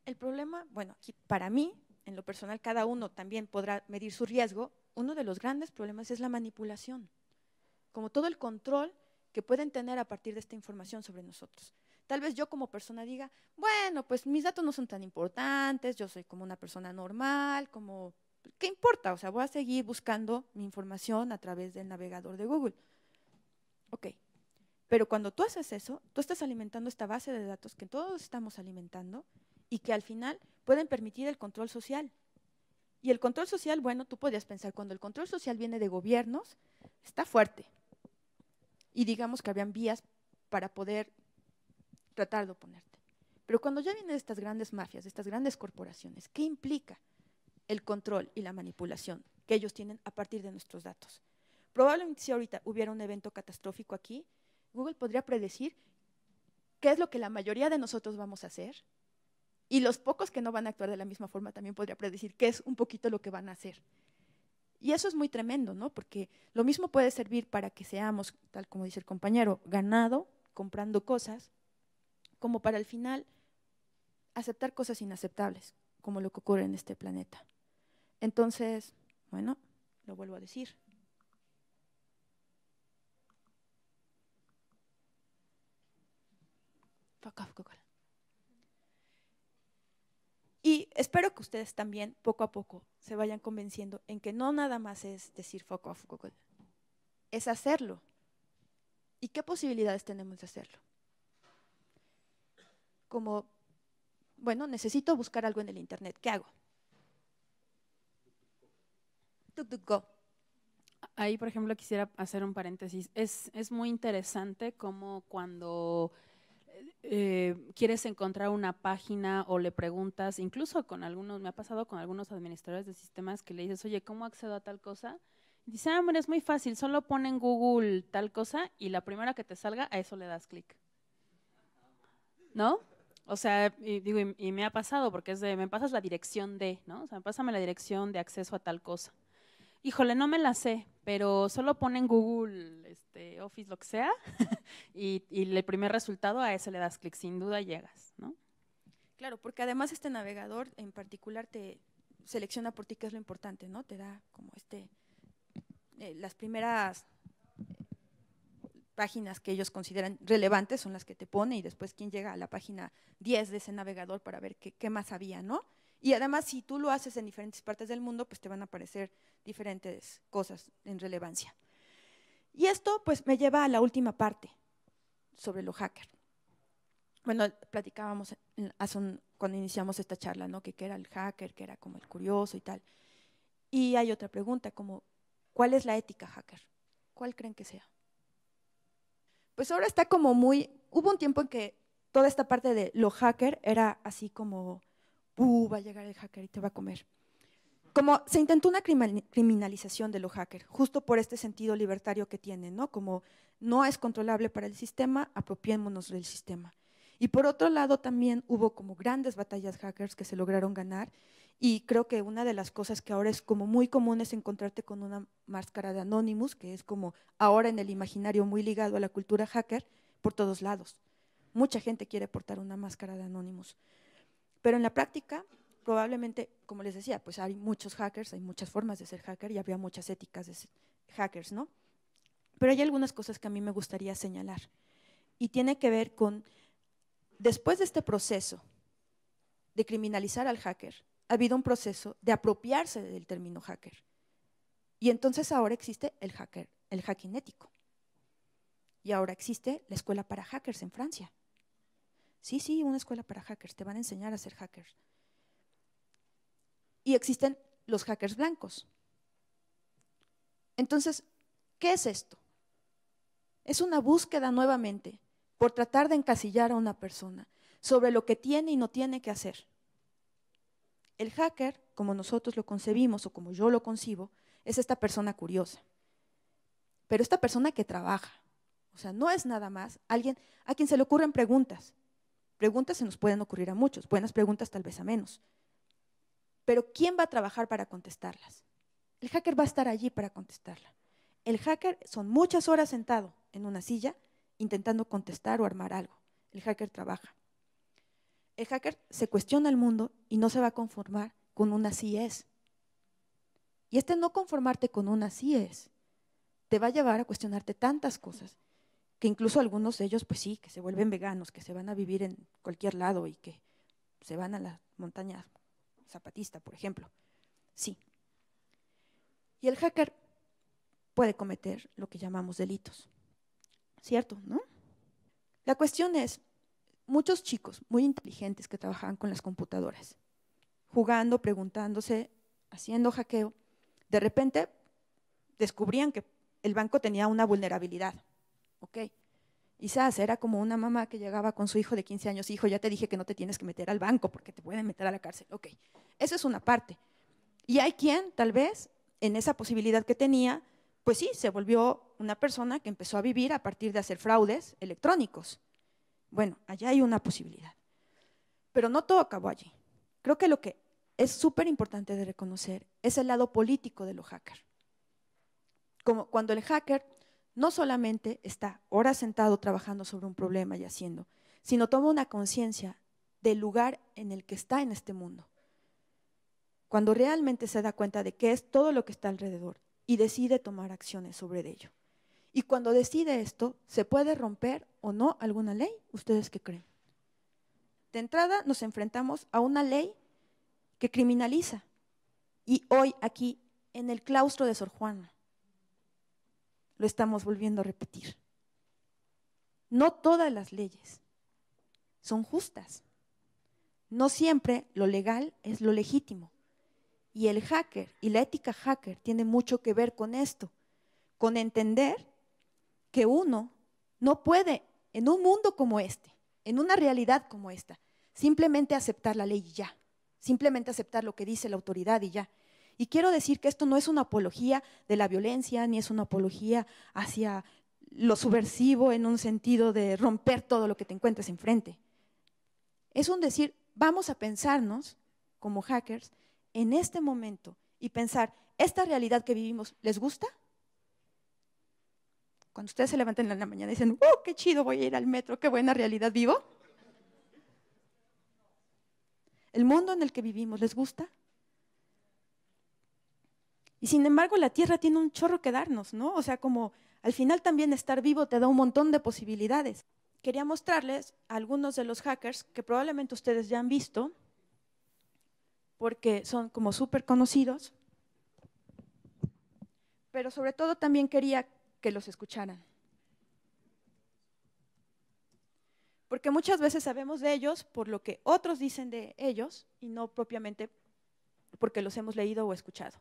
El problema, bueno, aquí para mí, en lo personal, cada uno también podrá medir su riesgo. Uno de los grandes problemas es la manipulación, como todo el control que pueden tener a partir de esta información sobre nosotros. Tal vez yo como persona diga, bueno, pues mis datos no son tan importantes, yo soy como una persona normal, como, ¿qué importa? O sea, voy a seguir buscando mi información a través del navegador de Google. Ok, pero cuando tú haces eso, tú estás alimentando esta base de datos que todos estamos alimentando y que al final pueden permitir el control social. Y el control social, bueno, tú podrías pensar, cuando el control social viene de gobiernos, está fuerte. Y digamos que habrían vías para poder tratar de oponerte. Pero cuando ya vienen de estas grandes mafias, de estas grandes corporaciones, ¿qué implica el control y la manipulación que ellos tienen a partir de nuestros datos? Probablemente si ahorita hubiera un evento catastrófico aquí, Google podría predecir qué es lo que la mayoría de nosotros vamos a hacer, y los pocos que no van a actuar de la misma forma también podría predecir qué es un poquito lo que van a hacer. Y eso es muy tremendo, ¿no? Porque lo mismo puede servir para que seamos, tal como dice el compañero, ganado, comprando cosas, como para al final aceptar cosas inaceptables, como lo que ocurre en este planeta. Entonces, bueno, lo vuelvo a decir. Fuck off, Google. Y espero que ustedes también, poco a poco, se vayan convenciendo en que no nada más es decir fuck off Google, es hacerlo. ¿Y qué posibilidades tenemos de hacerlo? Como, bueno, necesito buscar algo en el internet, ¿qué hago? DuckDuckGo. Ahí, por ejemplo, quisiera hacer un paréntesis. Es muy interesante cómo cuando quieres encontrar una página o le preguntas, incluso con algunos, me ha pasado con algunos administradores de sistemas que le dices, oye, ¿cómo accedo a tal cosa? Y dice, hombre, es muy fácil, solo pon en Google tal cosa y la primera que te salga, a eso le das clic. ¿No? O sea, y me ha pasado porque es de, me pasas la dirección de, ¿no? O sea, pásame la dirección de acceso a tal cosa. Híjole, no me la sé, pero solo pon en Google Office, lo que sea, y el primer resultado, a ese le das clic, sin duda llegas, ¿no? Claro, porque además este navegador en particular te selecciona por ti qué es lo importante, ¿no? Te da como las primeras páginas que ellos consideran relevantes son las que te pone y después quién llega a la página 10 de ese navegador para ver qué más había, ¿no? Y además, si tú lo haces en diferentes partes del mundo, pues te van a aparecer diferentes cosas en relevancia. Y esto, pues, me lleva a la última parte sobre lo hacker. Bueno, platicábamos cuando iniciamos esta charla, ¿no? Que era el hacker, que era como el curioso y tal. Y hay otra pregunta, como, ¿cuál es la ética hacker? ¿Cuál creen que sea? Pues ahora está como hubo un tiempo en que toda esta parte de lo hacker era así como, va a llegar el hacker y te va a comer. Como se intentó una criminalización de lo hacker, justo por este sentido libertario que tiene, ¿no? Como no es controlable para el sistema, apropiémonos del sistema. Y por otro lado también hubo como grandes batallas hackers que se lograron ganar, y creo que una de las cosas que ahora es como muy común es encontrarte con una máscara de Anonymous, que es como ahora en el imaginario muy ligado a la cultura hacker por todos lados. Mucha gente quiere portar una máscara de Anonymous. Pero en la práctica, probablemente, como les decía, pues hay muchos hackers, hay muchas formas de ser hacker y habría muchas éticas de hackers, ¿no? Pero hay algunas cosas que a mí me gustaría señalar. Y tiene que ver con, después de este proceso de criminalizar al hacker, ha habido un proceso de apropiarse del término hacker. Y entonces ahora existe el hacking ético. Y ahora existe la escuela para hackers en Francia. Sí, una escuela para hackers, te van a enseñar a ser hackers. Y existen los hackers blancos. Entonces, ¿qué es esto? Es una búsqueda nuevamente por tratar de encasillar a una persona sobre lo que tiene y no tiene que hacer. El hacker, como nosotros lo concebimos o como yo lo concibo, es esta persona curiosa, pero esta persona que trabaja. O sea, no es nada más alguien a quien se le ocurren preguntas. Preguntas se nos pueden ocurrir a muchos, buenas preguntas tal vez a menos. Pero ¿quién va a trabajar para contestarlas? El hacker va a estar allí para contestarla. El hacker son muchas horas sentado en una silla intentando contestar o armar algo. El hacker trabaja. El hacker se cuestiona el mundo y no se va a conformar con un así es. Y este no conformarte con un así es te va a llevar a cuestionarte tantas cosas que incluso algunos de ellos, pues sí, que se vuelven veganos, que se van a vivir en cualquier lado y que se van a la montaña zapatista, por ejemplo. Sí. Y el hacker puede cometer lo que llamamos delitos. ¿Cierto, no? La cuestión es, muchos chicos muy inteligentes que trabajaban con las computadoras, jugando, preguntándose, haciendo hackeo, de repente descubrían que el banco tenía una vulnerabilidad. Ok, quizás era como una mamá que llegaba con su hijo de 15 años, hijo, ya te dije que no te tienes que meter al banco porque te pueden meter a la cárcel. Ok, eso es una parte. Y hay quien, tal vez, en esa posibilidad que tenía, pues sí, se volvió una persona que empezó a vivir a partir de hacer fraudes electrónicos. Bueno, allá hay una posibilidad. Pero no todo acabó allí. Creo que lo que es súper importante de reconocer es el lado político de los hackers. Como cuando el hacker no solamente está horas sentado trabajando sobre un problema y haciendo, sino toma una conciencia del lugar en el que está en este mundo. Cuando realmente se da cuenta de qué es todo lo que está alrededor y decide tomar acciones sobre ello. Y cuando decide esto, ¿se puede romper o no alguna ley? ¿Ustedes qué creen? De entrada nos enfrentamos a una ley que criminaliza. Y hoy aquí, en el claustro de Sor Juana, lo estamos volviendo a repetir. No todas las leyes son justas. No siempre lo legal es lo legítimo. Y el hacker y la ética hacker tiene mucho que ver con esto, con entender que uno no puede, en un mundo como este, en una realidad como esta, simplemente aceptar la ley y ya, simplemente aceptar lo que dice la autoridad y ya. Y quiero decir que esto no es una apología de la violencia, ni es una apología hacia lo subversivo en un sentido de romper todo lo que te encuentres enfrente. Es un decir, vamos a pensarnos como hackers en este momento y pensar, ¿esta realidad que vivimos les gusta? Cuando ustedes se levantan en la mañana y dicen, ¡oh, qué chido, voy a ir al metro, qué buena realidad vivo! ¿El mundo en el que vivimos les gusta? Y sin embargo, la Tierra tiene un chorro que darnos, ¿no? O sea, como al final también estar vivo te da un montón de posibilidades. Quería mostrarles a algunos de los hackers que probablemente ustedes ya han visto, porque son como súper conocidos, pero sobre todo también quería que los escucharan. Porque muchas veces sabemos de ellos por lo que otros dicen de ellos y no propiamente porque los hemos leído o escuchado.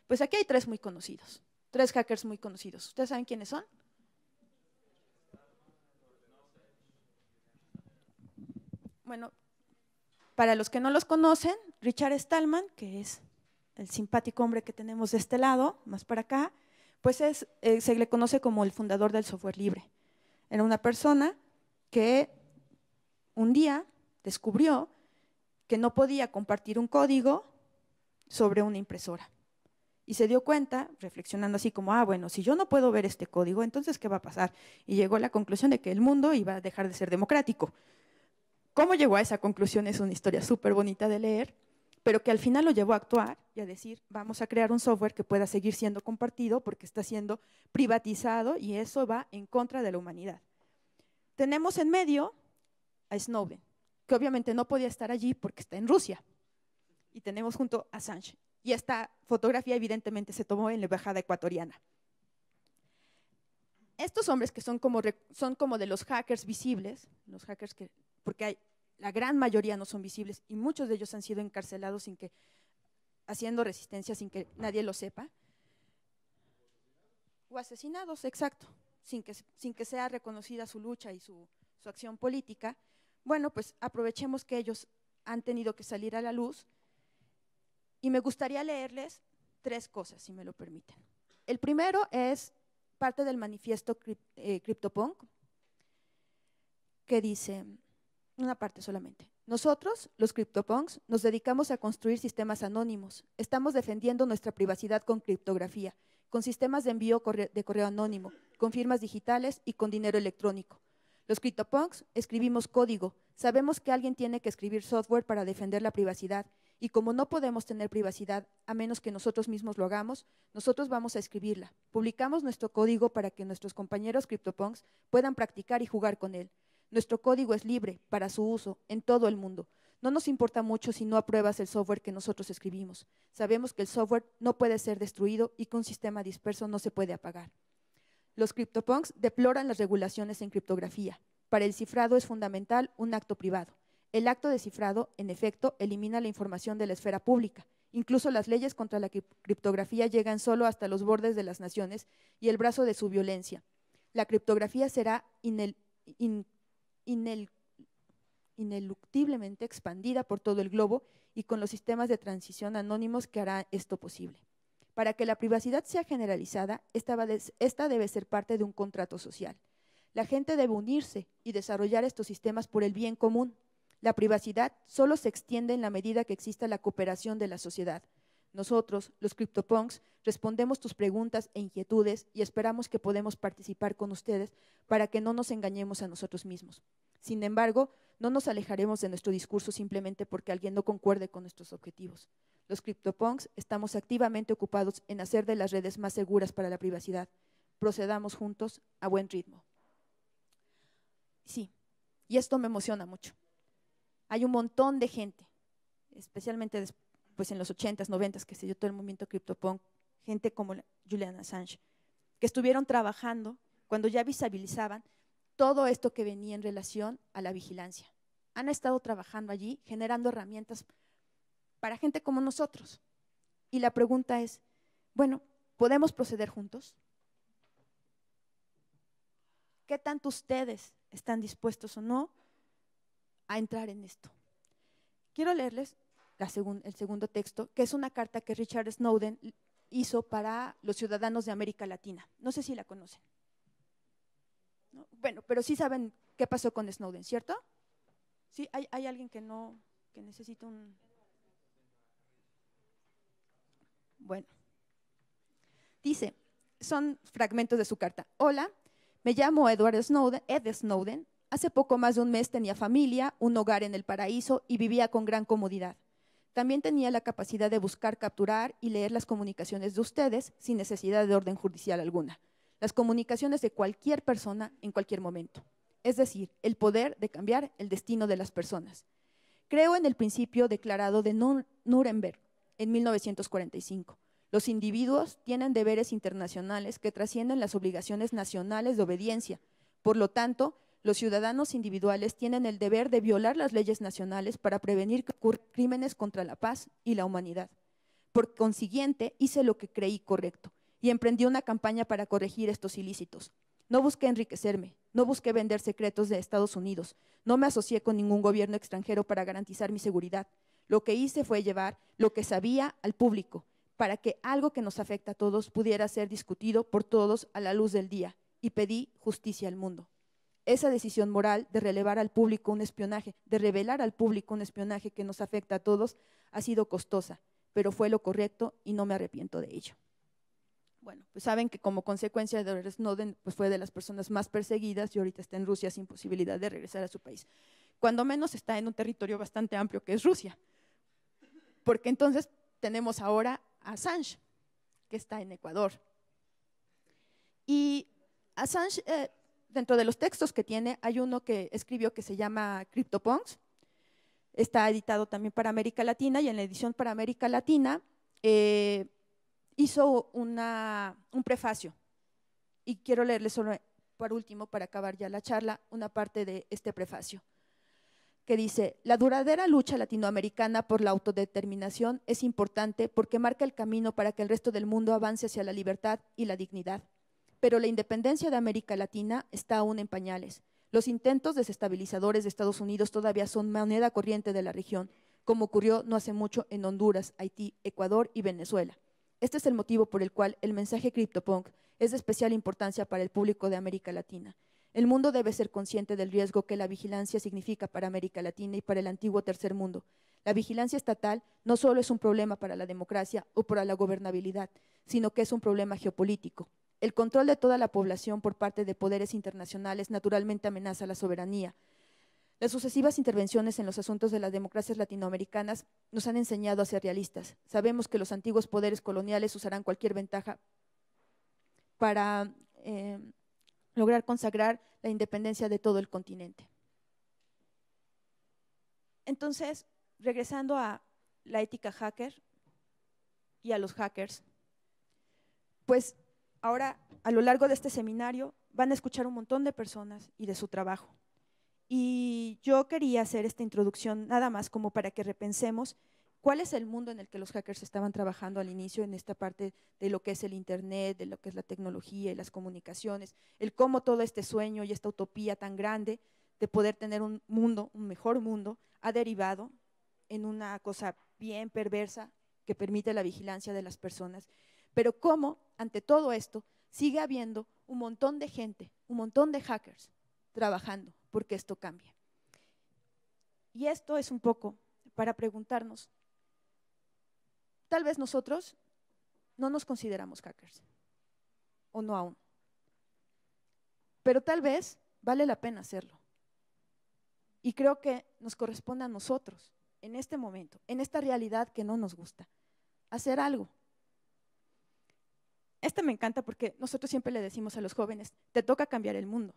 Pues aquí hay tres muy conocidos, tres hackers muy conocidos. ¿Ustedes saben quiénes son? Bueno, para los que no los conocen, Richard Stallman, que es el simpático hombre que tenemos de este lado, más para acá, pues se le conoce como el fundador del software libre. Era una persona que un día descubrió que no podía compartir un código sobre una impresora. Y se dio cuenta, reflexionando así como, bueno, si yo no puedo ver este código, entonces ¿qué va a pasar? Y llegó a la conclusión de que el mundo iba a dejar de ser democrático. ¿Cómo llegó a esa conclusión? Es una historia súper bonita de leer, pero que al final lo llevó a actuar y a decir, vamos a crear un software que pueda seguir siendo compartido porque está siendo privatizado y eso va en contra de la humanidad. Tenemos en medio a Snowden, que obviamente no podía estar allí porque está en Rusia. Y tenemos junto a Assange. Y esta fotografía evidentemente se tomó en la embajada ecuatoriana. Estos hombres que son como de los hackers visibles, los hackers que, porque la gran mayoría no son visibles y muchos de ellos han sido encarcelados haciendo resistencia sin que nadie lo sepa, o asesinados, exacto, sin que sea reconocida su lucha y su acción política. Bueno, pues aprovechemos que ellos han tenido que salir a la luz y me gustaría leerles 3 cosas, si me lo permiten. El primero es parte del manifiesto CryptoPunk, que dice, una parte solamente. Nosotros, los CryptoPunks, nos dedicamos a construir sistemas anónimos. Estamos defendiendo nuestra privacidad con criptografía, con sistemas de envío de correo anónimo, con firmas digitales y con dinero electrónico. Los CryptoPunks escribimos código, sabemos que alguien tiene que escribir software para defender la privacidad y como no podemos tener privacidad a menos que nosotros mismos lo hagamos, nosotros vamos a escribirla. Publicamos nuestro código para que nuestros compañeros CryptoPunks puedan practicar y jugar con él. Nuestro código es libre para su uso en todo el mundo. No nos importa mucho si no apruebas el software que nosotros escribimos. Sabemos que el software no puede ser destruido y que un sistema disperso no se puede apagar. Los CryptoPunks deploran las regulaciones en criptografía. Para el cifrado es fundamental un acto privado. El acto de cifrado, en efecto, elimina la información de la esfera pública. Incluso las leyes contra la criptografía llegan solo hasta los bordes de las naciones y el brazo de su violencia. La criptografía será ineluctiblemente expandida por todo el globo y con los sistemas de transición anónimos que hará esto posible. Para que la privacidad sea generalizada, esta debe ser parte de un contrato social. La gente debe unirse y desarrollar estos sistemas por el bien común. La privacidad solo se extiende en la medida que exista la cooperación de la sociedad. Nosotros, los CryptoPunks, respondemos tus preguntas e inquietudes y esperamos que podamos participar con ustedes para que no nos engañemos a nosotros mismos. Sin embargo, no nos alejaremos de nuestro discurso simplemente porque alguien no concuerde con nuestros objetivos. Los CryptoPunks estamos activamente ocupados en hacer de las redes más seguras para la privacidad. Procedamos juntos a buen ritmo. Sí, y esto me emociona mucho. Hay un montón de gente, especialmente pues en los 80s, 90s, que se dio todo el movimiento CryptoPunk, gente como Julian Assange, que estuvieron trabajando cuando ya visibilizaban todo esto que venía en relación a la vigilancia. Han estado trabajando allí, generando herramientas para gente como nosotros. Y la pregunta es, bueno, ¿podemos proceder juntos? ¿Qué tanto ustedes están dispuestos o no a entrar en esto? Quiero leerles el segundo texto, que es una carta que Richard Snowden hizo para los ciudadanos de América Latina. No sé si la conocen. ¿No? Bueno, pero sí saben qué pasó con Snowden, ¿cierto? Sí, hay alguien que necesita un… Bueno, dice, son fragmentos de su carta. Hola, me llamo Ed Snowden. Hace poco más de un mes tenía familia, un hogar en el paraíso y vivía con gran comodidad. También tenía la capacidad de buscar, capturar y leer las comunicaciones de ustedes sin necesidad de orden judicial alguna. Las comunicaciones de cualquier persona en cualquier momento. Es decir, el poder de cambiar el destino de las personas. Creo en el principio declarado de Nuremberg en 1945. Los individuos tienen deberes internacionales que trascienden las obligaciones nacionales de obediencia. Por lo tanto, los ciudadanos individuales tienen el deber de violar las leyes nacionales para prevenir crímenes contra la paz y la humanidad. Por consiguiente, hice lo que creí correcto y emprendí una campaña para corregir estos ilícitos. No busqué enriquecerme, no busqué vender secretos de Estados Unidos, no me asocié con ningún gobierno extranjero para garantizar mi seguridad. Lo que hice fue llevar lo que sabía al público, para que algo que nos afecta a todos pudiera ser discutido por todos a la luz del día, y pedí justicia al mundo. esa decisión moral de relevar al público un espionaje, de revelar al público un espionaje que nos afecta a todos, ha sido costosa, pero fue lo correcto y no me arrepiento de ello. Bueno, pues saben que como consecuencia de Edward Snowden, pues fue de las personas más perseguidas y ahorita está en Rusia sin posibilidad de regresar a su país. Cuando menos está en un territorio bastante amplio que es Rusia, porque entonces tenemos ahora a Assange, que está en Ecuador. Y Assange, dentro de los textos que tiene, hay uno que escribió que se llama CryptoPunks, está editado también para América Latina y en la edición para América Latina hizo un prefacio y quiero leerles solo por último, para acabar ya la charla, una parte de este prefacio que dice: la duradera lucha latinoamericana por la autodeterminación es importante porque marca el camino para que el resto del mundo avance hacia la libertad y la dignidad. Pero la independencia de América Latina está aún en pañales. Los intentos desestabilizadores de Estados Unidos todavía son moneda corriente de la región, como ocurrió no hace mucho en Honduras, Haití, Ecuador y Venezuela. Este es el motivo por el cual el mensaje CryptoPunk es de especial importancia para el público de América Latina. El mundo debe ser consciente del riesgo que la vigilancia significa para América Latina y para el antiguo tercer mundo. La vigilancia estatal no solo es un problema para la democracia o para la gobernabilidad, sino que es un problema geopolítico. El control de toda la población por parte de poderes internacionales naturalmente amenaza la soberanía. Las sucesivas intervenciones en los asuntos de las democracias latinoamericanas nos han enseñado a ser realistas. Sabemos que los antiguos poderes coloniales usarán cualquier ventaja para lograr consagrar la independencia de todo el continente. Entonces, regresando a la ética hacker y a los hackers, pues ahora a lo largo de este seminario van a escuchar un montón de personas y de su trabajo. Y yo quería hacer esta introducción nada más como para que repensemos cuál es el mundo en el que los hackers estaban trabajando al inicio en esta parte de lo que es el internet, de lo que es la tecnología y las comunicaciones, el cómo todo este sueño y esta utopía tan grande de poder tener un mundo, un mejor mundo, ha derivado en una cosa bien perversa que permite la vigilancia de las personas. Pero cómo, ante todo esto, sigue habiendo un montón de gente, un montón de hackers trabajando porque esto cambie. Y esto es un poco para preguntarnos, tal vez nosotros no nos consideramos hackers, o no aún, pero tal vez vale la pena hacerlo. Y creo que nos corresponde a nosotros, en este momento, en esta realidad que no nos gusta, hacer algo. Me encanta porque nosotros siempre le decimos a los jóvenes, te toca cambiar el mundo.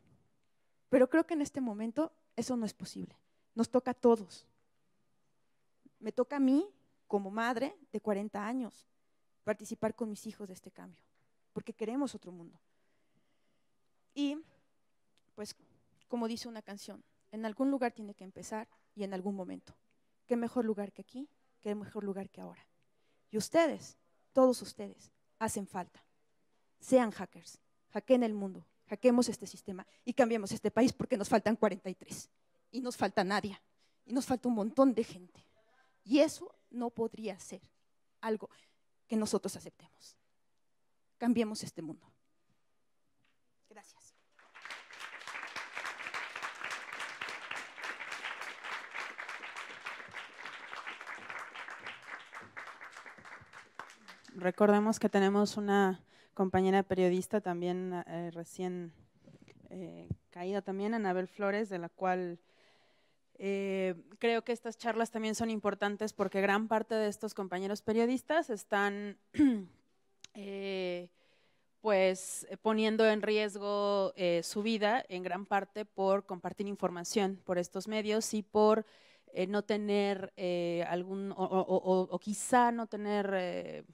Pero creo que en este momento eso no es posible. Nos toca a todos. Me toca a mí, como madre de 40 años, participar con mis hijos de este cambio, porque queremos otro mundo. Y, pues, como dice una canción, en algún lugar tiene que empezar y en algún momento. ¿Qué mejor lugar que aquí? ¿Qué mejor lugar que ahora? Y ustedes, todos ustedes, hacen falta. Sean hackers, hackeen el mundo, hackeemos este sistema y cambiemos este país porque nos faltan 43 y nos falta Nadia y nos falta un montón de gente. Y eso no podría ser algo que nosotros aceptemos. Cambiemos este mundo. Gracias. Recordemos que tenemos una compañera periodista también recién caída también, Anabel Flores, de la cual creo que estas charlas también son importantes porque gran parte de estos compañeros periodistas están pues poniendo en riesgo su vida en gran parte por compartir información por estos medios y por no tener algún o quizá no tener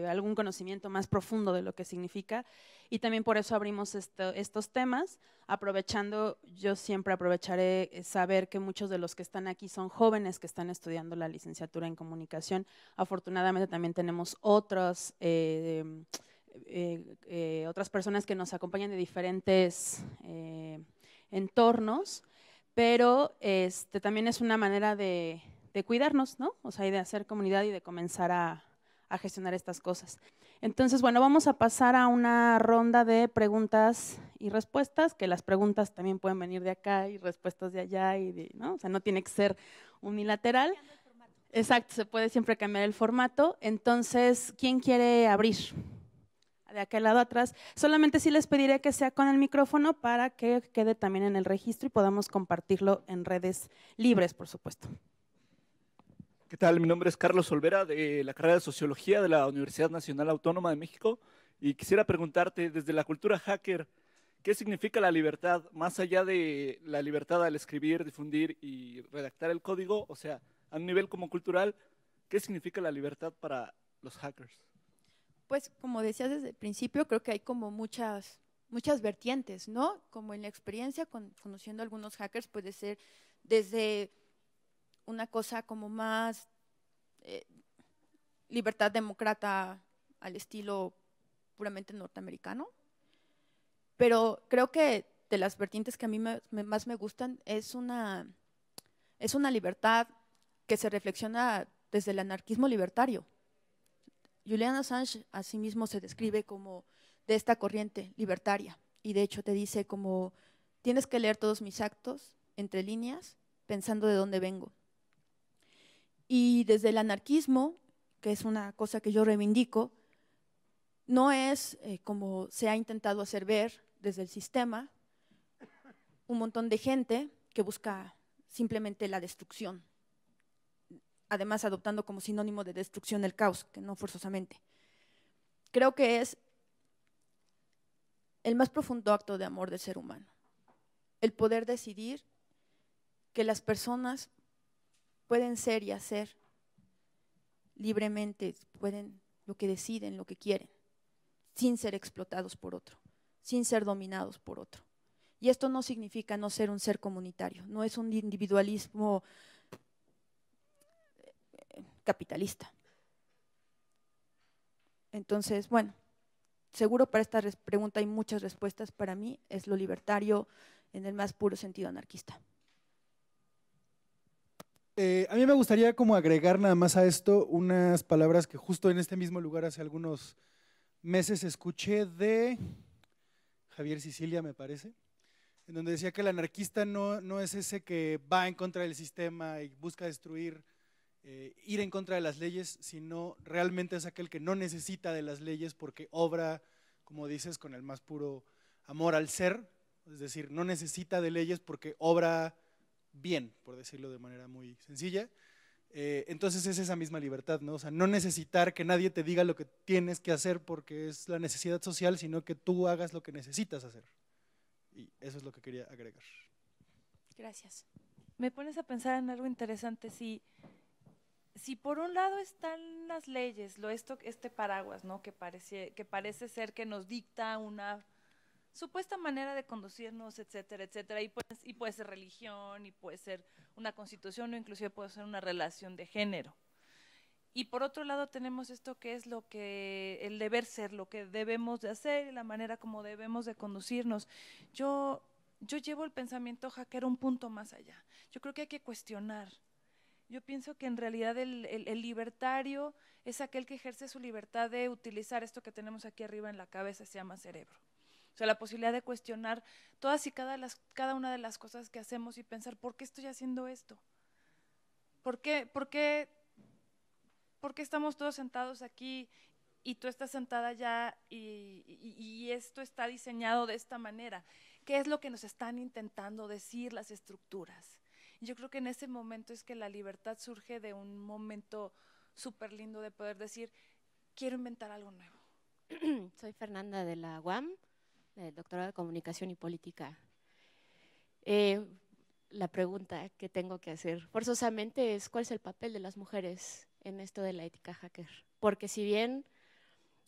algún conocimiento más profundo de lo que significa, y también por eso abrimos estos temas, aprovechando, yo siempre aprovecharé saber que muchos de los que están aquí son jóvenes que están estudiando la licenciatura en comunicación. Afortunadamente también tenemos otras personas que nos acompañan de diferentes entornos, pero también es una manera de cuidarnos, ¿no? O sea, y de hacer comunidad y de comenzar a a gestionar estas cosas. Entonces, bueno, vamos a pasar a una ronda de preguntas y respuestas, que las preguntas también pueden venir de acá y respuestas de allá, ¿no? O sea, no tiene que ser unilateral. Exacto, se puede siempre cambiar el formato. Entonces, ¿quién quiere abrir? De aquel lado atrás. Solamente sí les pediré que sea con el micrófono para que quede también en el registro y podamos compartirlo en redes libres, por supuesto. ¿Qué tal? Mi nombre es Carlos Olvera, de la carrera de Sociología de la Universidad Nacional Autónoma de México, y quisiera preguntarte, desde la cultura hacker, ¿qué significa la libertad, más allá de la libertad al escribir, difundir y redactar el código? O sea, a un nivel como cultural, ¿qué significa la libertad para los hackers? Pues como decías desde el principio, creo que hay como muchas vertientes, ¿no? Como en la experiencia, conociendo a algunos hackers, puede ser desde una cosa como más libertad demócrata al estilo puramente norteamericano, pero creo que de las vertientes que a mí más me gustan es una libertad que se reflexiona desde el anarquismo libertario. Julian Assange asimismo se describe como de esta corriente libertaria, y de hecho te dice como tienes que leer todos mis actos entre líneas pensando de dónde vengo. Y desde el anarquismo, que es una cosa que yo reivindico, no es como se ha intentado hacer ver desde el sistema, un montón de gente que busca simplemente la destrucción, además adoptando como sinónimo de destrucción el caos, que no forzosamente. Creo que es el más profundo acto de amor del ser humano, el poder decidir que las personas pueden ser y hacer libremente, pueden lo que deciden, lo que quieren, sin ser explotados por otro, sin ser dominados por otro. Y esto no significa no ser un ser comunitario, no es un individualismo capitalista. Entonces, bueno, seguro para esta pregunta hay muchas respuestas. Para mí es lo libertario en el más puro sentido anarquista. A mí me gustaría como agregar nada más a esto unas palabras que justo en este mismo lugar hace algunos meses escuché de Javier Sicilia, me parece, en donde decía que el anarquista no es ese que va en contra del sistema y busca destruir, ir en contra de las leyes, sino realmente es aquel que no necesita de las leyes porque obra, como dices, con el más puro amor al ser, es decir, no necesita de leyes porque obra bien, por decirlo de manera muy sencilla. Entonces es esa misma libertad, ¿no? O sea, no necesitar que nadie te diga lo que tienes que hacer porque es la necesidad social, sino que tú hagas lo que necesitas hacer. Y eso es lo que quería agregar. Gracias. Me pones a pensar en algo interesante. Si por un lado están las leyes, este paraguas, ¿no? que parece ser que nos dicta una supuesta manera de conducirnos, etcétera, etcétera, y puede ser religión, y puede ser una constitución, o inclusive puede ser una relación de género. Y por otro lado tenemos esto que es el deber ser, lo que debemos de hacer, la manera como debemos de conducirnos. Yo llevo el pensamiento hacker un punto más allá. Yo creo que hay que cuestionar. Yo pienso que en realidad el libertario es aquel que ejerce su libertad de utilizar esto que tenemos aquí arriba en la cabeza, se llama cerebro. O sea, la posibilidad de cuestionar todas y cada una de las cosas que hacemos y pensar, ¿por qué estoy haciendo esto? ¿Por qué estamos todos sentados aquí y tú estás sentada allá y esto está diseñado de esta manera? ¿Qué es lo que nos están intentando decir las estructuras? Yo creo que en ese momento es que la libertad surge de un momento súper lindo de poder decir, quiero inventar algo nuevo. Soy Fernanda de la UAM, del doctorado de Comunicación y Política. La pregunta que tengo que hacer forzosamente es ¿cuál es el papel de las mujeres en esto de la ética hacker? Porque si bien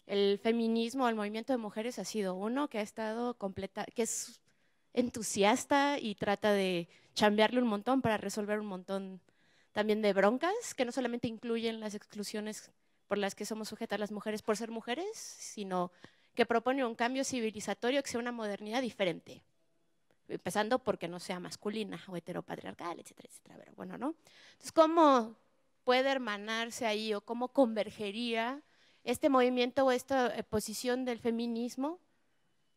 el feminismo, el movimiento de mujeres ha sido uno que ha estado que es entusiasta y trata de chambearle un montón para resolver un montón también de broncas, que no solamente incluyen las exclusiones por las que somos sujetas las mujeres por ser mujeres, sino que propone un cambio civilizatorio que sea una modernidad diferente, empezando porque no sea masculina o heteropatriarcal, etcétera, etcétera. Pero bueno, ¿no? Entonces, ¿cómo puede hermanarse ahí o cómo convergería este movimiento o esta posición del feminismo,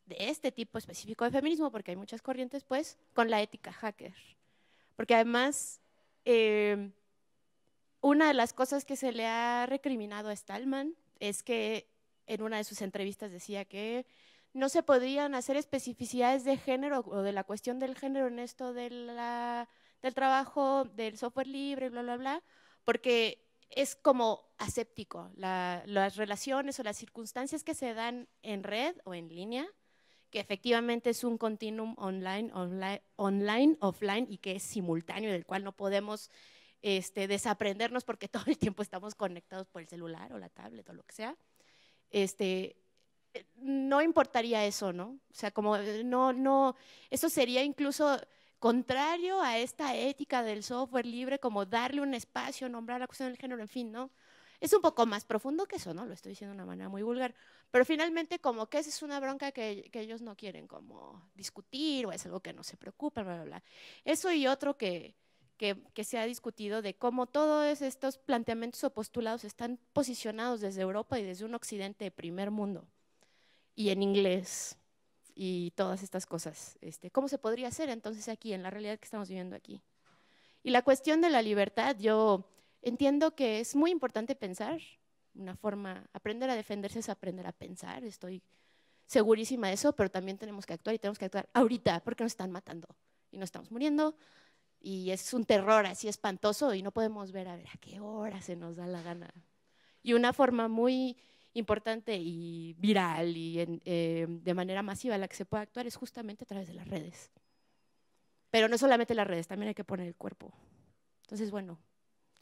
de este tipo específico de feminismo, porque hay muchas corrientes, pues, con la ética hacker. Porque además, una de las cosas que se le ha recriminado a Stallman es que en una de sus entrevistas decía que no se podrían hacer especificidades de género o de la cuestión del género en esto del trabajo del software libre, bla, bla, bla, porque es como aséptico. Las relaciones o las circunstancias que se dan en red o en línea, que efectivamente es un continuum online, offline, y que es simultáneo, del cual no podemos desaprendernos porque todo el tiempo estamos conectados por el celular o la tablet o lo que sea. No importaría eso, ¿no? O sea, como no, eso sería incluso contrario a esta ética del software libre, como darle un espacio, nombrar la cuestión del género, en fin, ¿no? Es un poco más profundo que eso, ¿no? Lo estoy diciendo de una manera muy vulgar, pero finalmente como que esa es una bronca que ellos no quieren como discutir, o es algo que no se preocupan, bla, bla, bla. Eso y otro que se ha discutido de cómo todos estos planteamientos o postulados están posicionados desde Europa y desde un occidente de primer mundo, y en inglés, y todas estas cosas. ¿Cómo se podría hacer entonces aquí, en la realidad que estamos viviendo aquí? Y la cuestión de la libertad, yo entiendo que es muy importante pensar, una forma, aprender a defenderse es aprender a pensar, estoy segurísima de eso, pero también tenemos que actuar, y tenemos que actuar ahorita, porque nos están matando, y nos estamos muriendo, y es un terror así espantoso, y no podemos ver a qué hora se nos da la gana. Y una forma muy importante y viral y de manera masiva en la que se puede actuar es justamente a través de las redes. Pero no solamente las redes, también hay que poner el cuerpo. Entonces, bueno,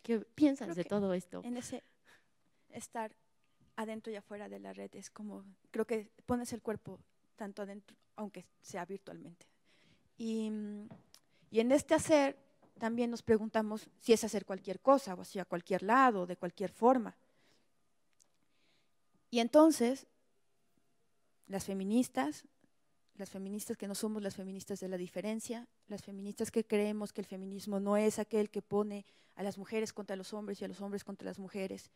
¿qué piensas de todo esto? En ese estar adentro y afuera de la red es como, creo que pones el cuerpo tanto adentro, aunque sea virtualmente. Y en este hacer también nos preguntamos si es hacer cualquier cosa o hacia cualquier lado, de cualquier forma. Y entonces, las feministas que no somos las feministas de la diferencia, las feministas que creemos que el feminismo no es aquel que pone a las mujeres contra los hombres y a los hombres contra las mujeres,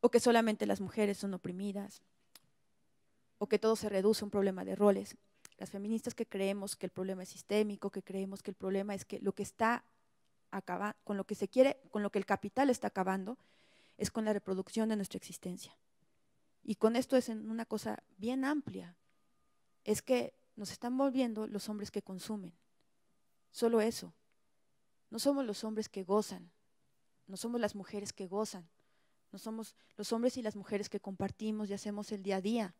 o que solamente las mujeres son oprimidas, o que todo se reduce a un problema de roles. Las feministas que creemos que el problema es sistémico, que creemos que el problema es que lo que está acabando, con lo que el capital está acabando, es con la reproducción de nuestra existencia. Y con esto es en una cosa bien amplia, es que nos están volviendo los hombres que consumen. Solo eso. No somos los hombres que gozan, no somos las mujeres que gozan, no somos los hombres y las mujeres que compartimos y hacemos el día a día.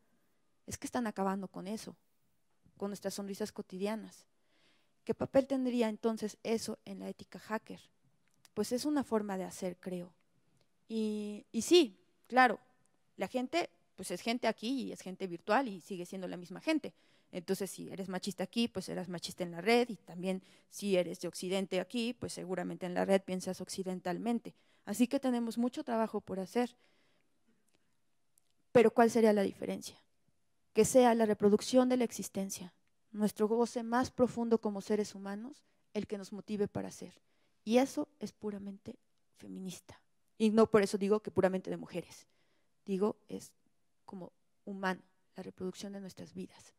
Es que están acabando con eso, con nuestras sonrisas cotidianas. ¿Qué papel tendría entonces eso en la ética hacker? Pues es una forma de hacer, creo. Y sí, claro, la gente, pues es gente aquí y es gente virtual y sigue siendo la misma gente. Entonces, si eres machista aquí, pues eres machista en la red, y también si eres de Occidente aquí, pues seguramente en la red piensas occidentalmente. Así que tenemos mucho trabajo por hacer. Pero ¿cuál sería la diferencia? Que sea la reproducción de la existencia, nuestro goce más profundo como seres humanos, el que nos motive para hacer. Y eso es puramente feminista. Y no por eso digo que puramente de mujeres. Digo, es como humano, la reproducción de nuestras vidas.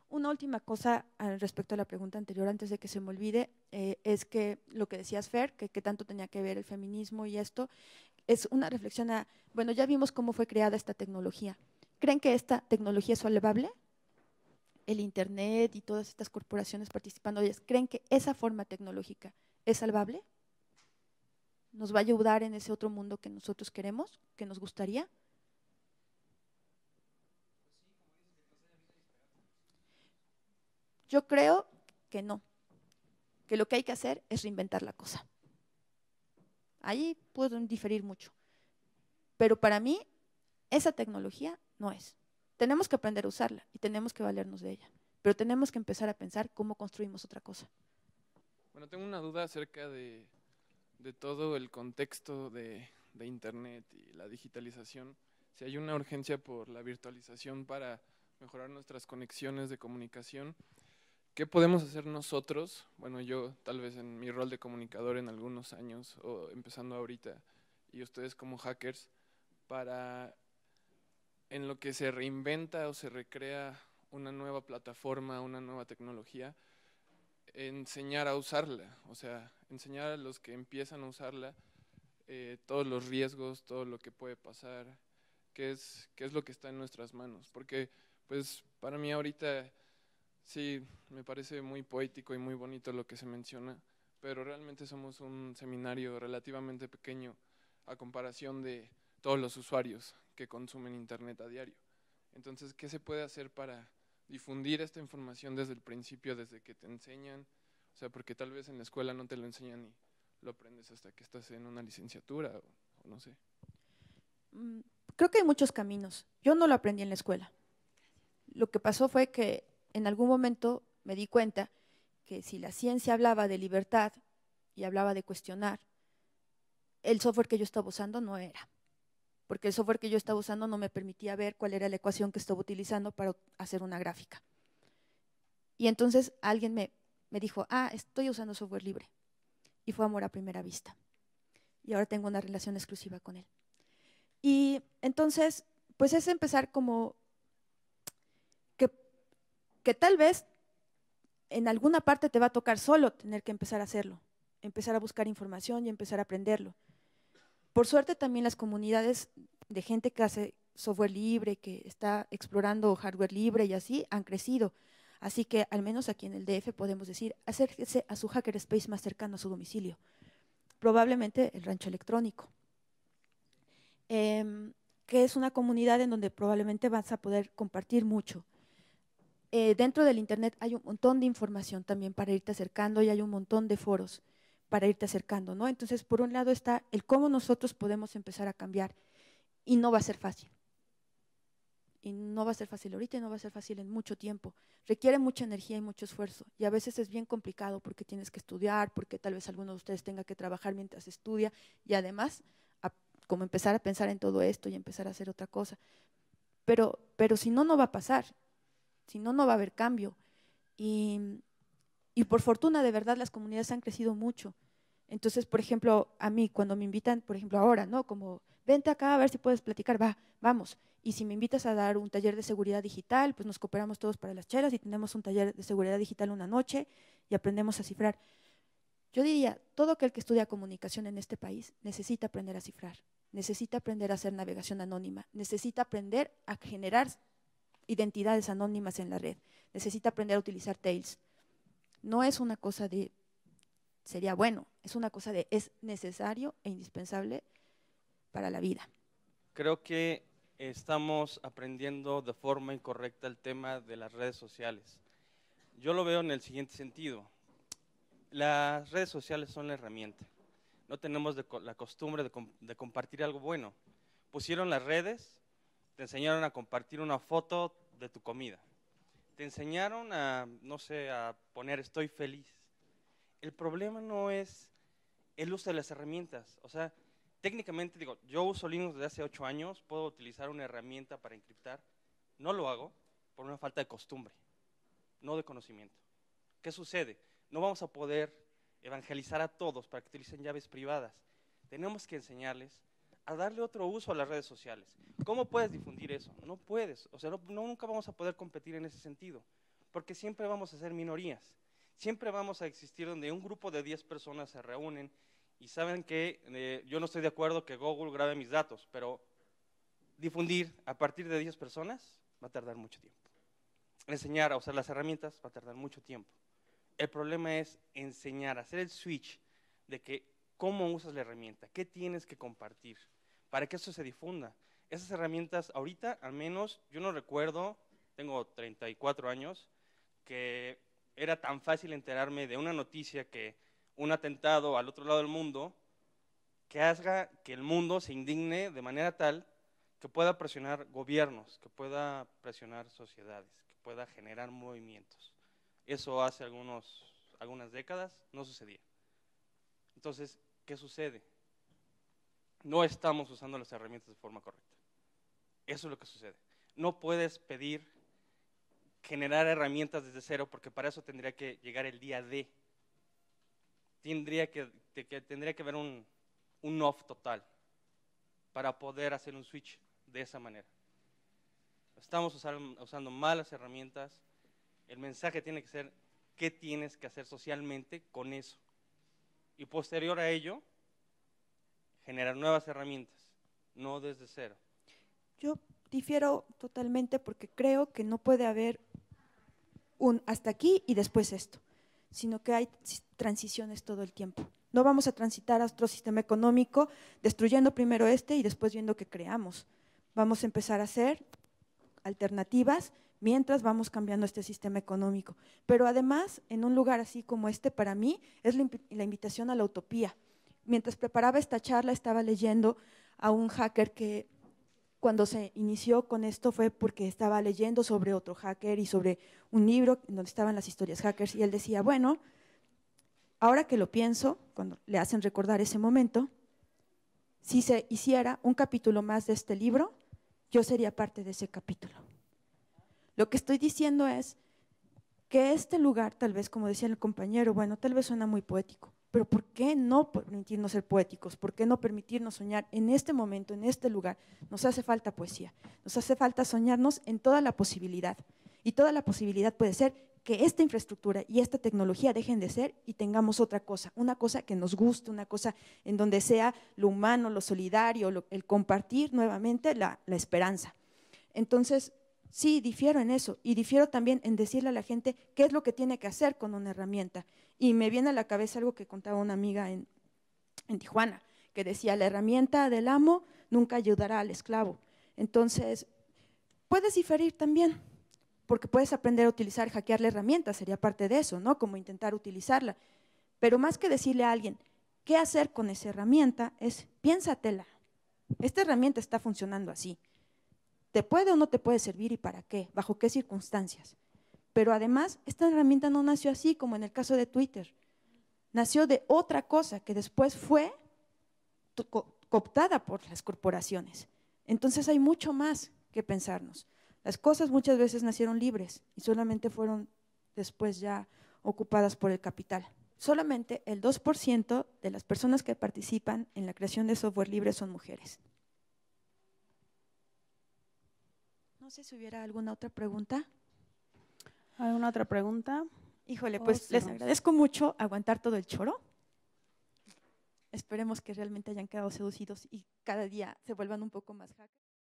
Una última cosa respecto a la pregunta anterior, antes de que se me olvide, es que lo que decías, Fer, que tanto tenía que ver el feminismo y esto, es una reflexión a, bueno, ya vimos cómo fue creada esta tecnología. ¿Creen que esta tecnología es salvable? El Internet y todas estas corporaciones participando de ellas, ¿creen que esa forma tecnológica es salvable? ¿Nos va a ayudar en ese otro mundo que nosotros queremos, que nos gustaría? Yo creo que no, que lo que hay que hacer es reinventar la cosa. Ahí puedo diferir mucho, pero para mí esa tecnología no es. Tenemos que aprender a usarla y tenemos que valernos de ella, pero tenemos que empezar a pensar cómo construimos otra cosa. Bueno, tengo una duda acerca de todo el contexto de Internet y la digitalización. Si hay una urgencia por la virtualización para mejorar nuestras conexiones de comunicación, ¿qué podemos hacer nosotros? Bueno, yo tal vez en mi rol de comunicador en algunos años o empezando ahorita, y ustedes como hackers, para, en lo que se reinventa o se recrea una nueva plataforma, una nueva tecnología, enseñar a usarla, o sea, enseñar a los que empiezan a usarla todos los riesgos, todo lo que puede pasar, qué es lo que está en nuestras manos. Porque, pues, para mí ahorita sí, me parece muy poético y muy bonito lo que se menciona, pero realmente somos un seminario relativamente pequeño a comparación de todos los usuarios que consumen Internet a diario. Entonces, ¿qué se puede hacer para difundir esta información desde el principio, desde que te enseñan? O sea, porque tal vez en la escuela no te lo enseñan y lo aprendes hasta que estás en una licenciatura o no sé. Creo que hay muchos caminos. Yo no lo aprendí en la escuela. Lo que pasó fue que en algún momento me di cuenta que si la ciencia hablaba de libertad y hablaba de cuestionar, el software que yo estaba usando no era. Porque el software que yo estaba usando no me permitía ver cuál era la ecuación que estaba utilizando para hacer una gráfica. Y entonces alguien me dijo, estoy usando software libre. Y fue amor a primera vista. Y ahora tengo una relación exclusiva con él. Y entonces, pues es empezar como que tal vez en alguna parte te va a tocar solo tener que empezar a hacerlo, empezar a buscar información y empezar a aprenderlo. Por suerte también las comunidades de gente que hace software libre, que está explorando hardware libre y así, han crecido. Así que al menos aquí en el DF podemos decir, acérquese a su hackerspace más cercano a su domicilio, probablemente el Rancho Electrónico, que es una comunidad en donde probablemente vas a poder compartir mucho. Dentro del Internet hay un montón de información también para irte acercando y hay un montón de foros para irte acercando, ¿no? Entonces, por un lado está el cómo nosotros podemos empezar a cambiar y no va a ser fácil. Y no va a ser fácil ahorita y no va a ser fácil en mucho tiempo. Requiere mucha energía y mucho esfuerzo y a veces es bien complicado porque tienes que estudiar, porque tal vez alguno de ustedes tenga que trabajar mientras estudia y además como empezar a pensar en todo esto y empezar a hacer otra cosa. Pero si no, no va a pasar. Si no, no va a haber cambio. Y por fortuna, de verdad, las comunidades han crecido mucho. Entonces, por ejemplo, a mí, cuando me invitan, por ejemplo, ahora, ¿no? Como, vente acá a ver si puedes platicar, vamos. Y si me invitas a dar un taller de seguridad digital, pues nos cooperamos todos para las chelas y tenemos un taller de seguridad digital una noche y aprendemos a cifrar. Yo diría, todo aquel que estudia comunicación en este país necesita aprender a cifrar, necesita aprender a hacer navegación anónima, necesita aprender a generar identidades anónimas en la red, necesita aprender a utilizar Tails. No es una cosa de sería bueno, es una cosa de es necesario e indispensable para la vida. Creo que estamos aprendiendo de forma incorrecta el tema de las redes sociales. Yo lo veo en el siguiente sentido. Las redes sociales son la herramienta. No tenemos la costumbre de compartir algo bueno. Pusieron las redes, te enseñaron a compartir una foto de tu comida. Te enseñaron a, no sé, a poner estoy feliz. El problema no es el uso de las herramientas. O sea, técnicamente, digo, yo uso Linux desde hace 8 años, puedo utilizar una herramienta para encriptar. No lo hago por una falta de costumbre, no de conocimiento. ¿Qué sucede? No vamos a poder evangelizar a todos para que utilicen llaves privadas. Tenemos que enseñarles a darle otro uso a las redes sociales. ¿Cómo puedes difundir eso? No puedes. O sea, nunca vamos a poder competir en ese sentido, porque siempre vamos a ser minorías. Siempre vamos a existir donde un grupo de 10 personas se reúnen y saben que yo no estoy de acuerdo que Google grabe mis datos, pero difundir a partir de 10 personas va a tardar mucho tiempo. Enseñar a usar las herramientas va a tardar mucho tiempo. El problema es enseñar, hacer el switch de que cómo usas la herramienta, qué tienes que compartir, para que eso se difunda. Esas herramientas, ahorita al menos, yo no recuerdo, tengo 34 años, que era tan fácil enterarme de una noticia que un atentado al otro lado del mundo, que haga que el mundo se indigne de manera tal que pueda presionar gobiernos, que pueda presionar sociedades, que pueda generar movimientos. Eso hace algunas décadas no sucedía. Entonces, ¿qué sucede? No estamos usando las herramientas de forma correcta. Eso es lo que sucede. No puedes pedir generar herramientas desde cero porque para eso tendría que llegar el día D. Tendría que haber un off total. para poder hacer un switch de esa manera. Estamos usando malas herramientas. El mensaje tiene que ser qué tienes que hacer socialmente con eso. Y posterior a ello, generar nuevas herramientas, no desde cero. Yo difiero totalmente porque creo que no puede haber un hasta aquí y después esto, sino que hay transiciones todo el tiempo. No vamos a transitar a otro sistema económico destruyendo primero este y después viendo qué creamos. Vamos a empezar a hacer alternativas mientras vamos cambiando este sistema económico. Pero además, en un lugar así como este, para mí, es la invitación a la utopía. Mientras preparaba esta charla, estaba leyendo a un hacker que cuando se inició con esto fue porque estaba leyendo sobre otro hacker y sobre un libro en donde estaban las historias hackers, y él decía, bueno, ahora que lo pienso, cuando le hacen recordar ese momento, si se hiciera un capítulo más de este libro, yo sería parte de ese capítulo. Lo que estoy diciendo es que este lugar, tal vez, como decía el compañero, bueno, tal vez suena muy poético, pero ¿por qué no permitirnos ser poéticos? ¿Por qué no permitirnos soñar en este momento, en este lugar? Nos hace falta poesía, nos hace falta soñarnos en toda la posibilidad. Y toda la posibilidad puede ser que esta infraestructura y esta tecnología dejen de ser y tengamos otra cosa, una cosa que nos guste, una cosa en donde sea lo humano, lo solidario, el compartir nuevamente la esperanza. Entonces, sí, difiero en eso, y difiero también en decirle a la gente qué es lo que tiene que hacer con una herramienta. Y me viene a la cabeza algo que contaba una amiga en Tijuana, que decía, la herramienta del amo nunca ayudará al esclavo. Entonces, puedes diferir también, porque puedes aprender a utilizar, hackear la herramienta, sería parte de eso, ¿no? Como intentar utilizarla. Pero más que decirle a alguien qué hacer con esa herramienta, es piénsatela. Esta herramienta está funcionando así. ¿Te puede o no te puede servir y para qué? ¿Bajo qué circunstancias? Pero además, esta herramienta no nació así, como en el caso de Twitter. Nació de otra cosa que después fue cooptada por las corporaciones. Entonces hay mucho más que pensarnos. Las cosas muchas veces nacieron libres y solamente fueron después ya ocupadas por el capital. Solamente el 2% de las personas que participan en la creación de software libre son mujeres. No sé si hubiera alguna otra pregunta. ¿Alguna otra pregunta? Híjole, pues les agradezco mucho aguantar todo el choro. Esperemos que realmente hayan quedado seducidos y cada día se vuelvan un poco más hackers.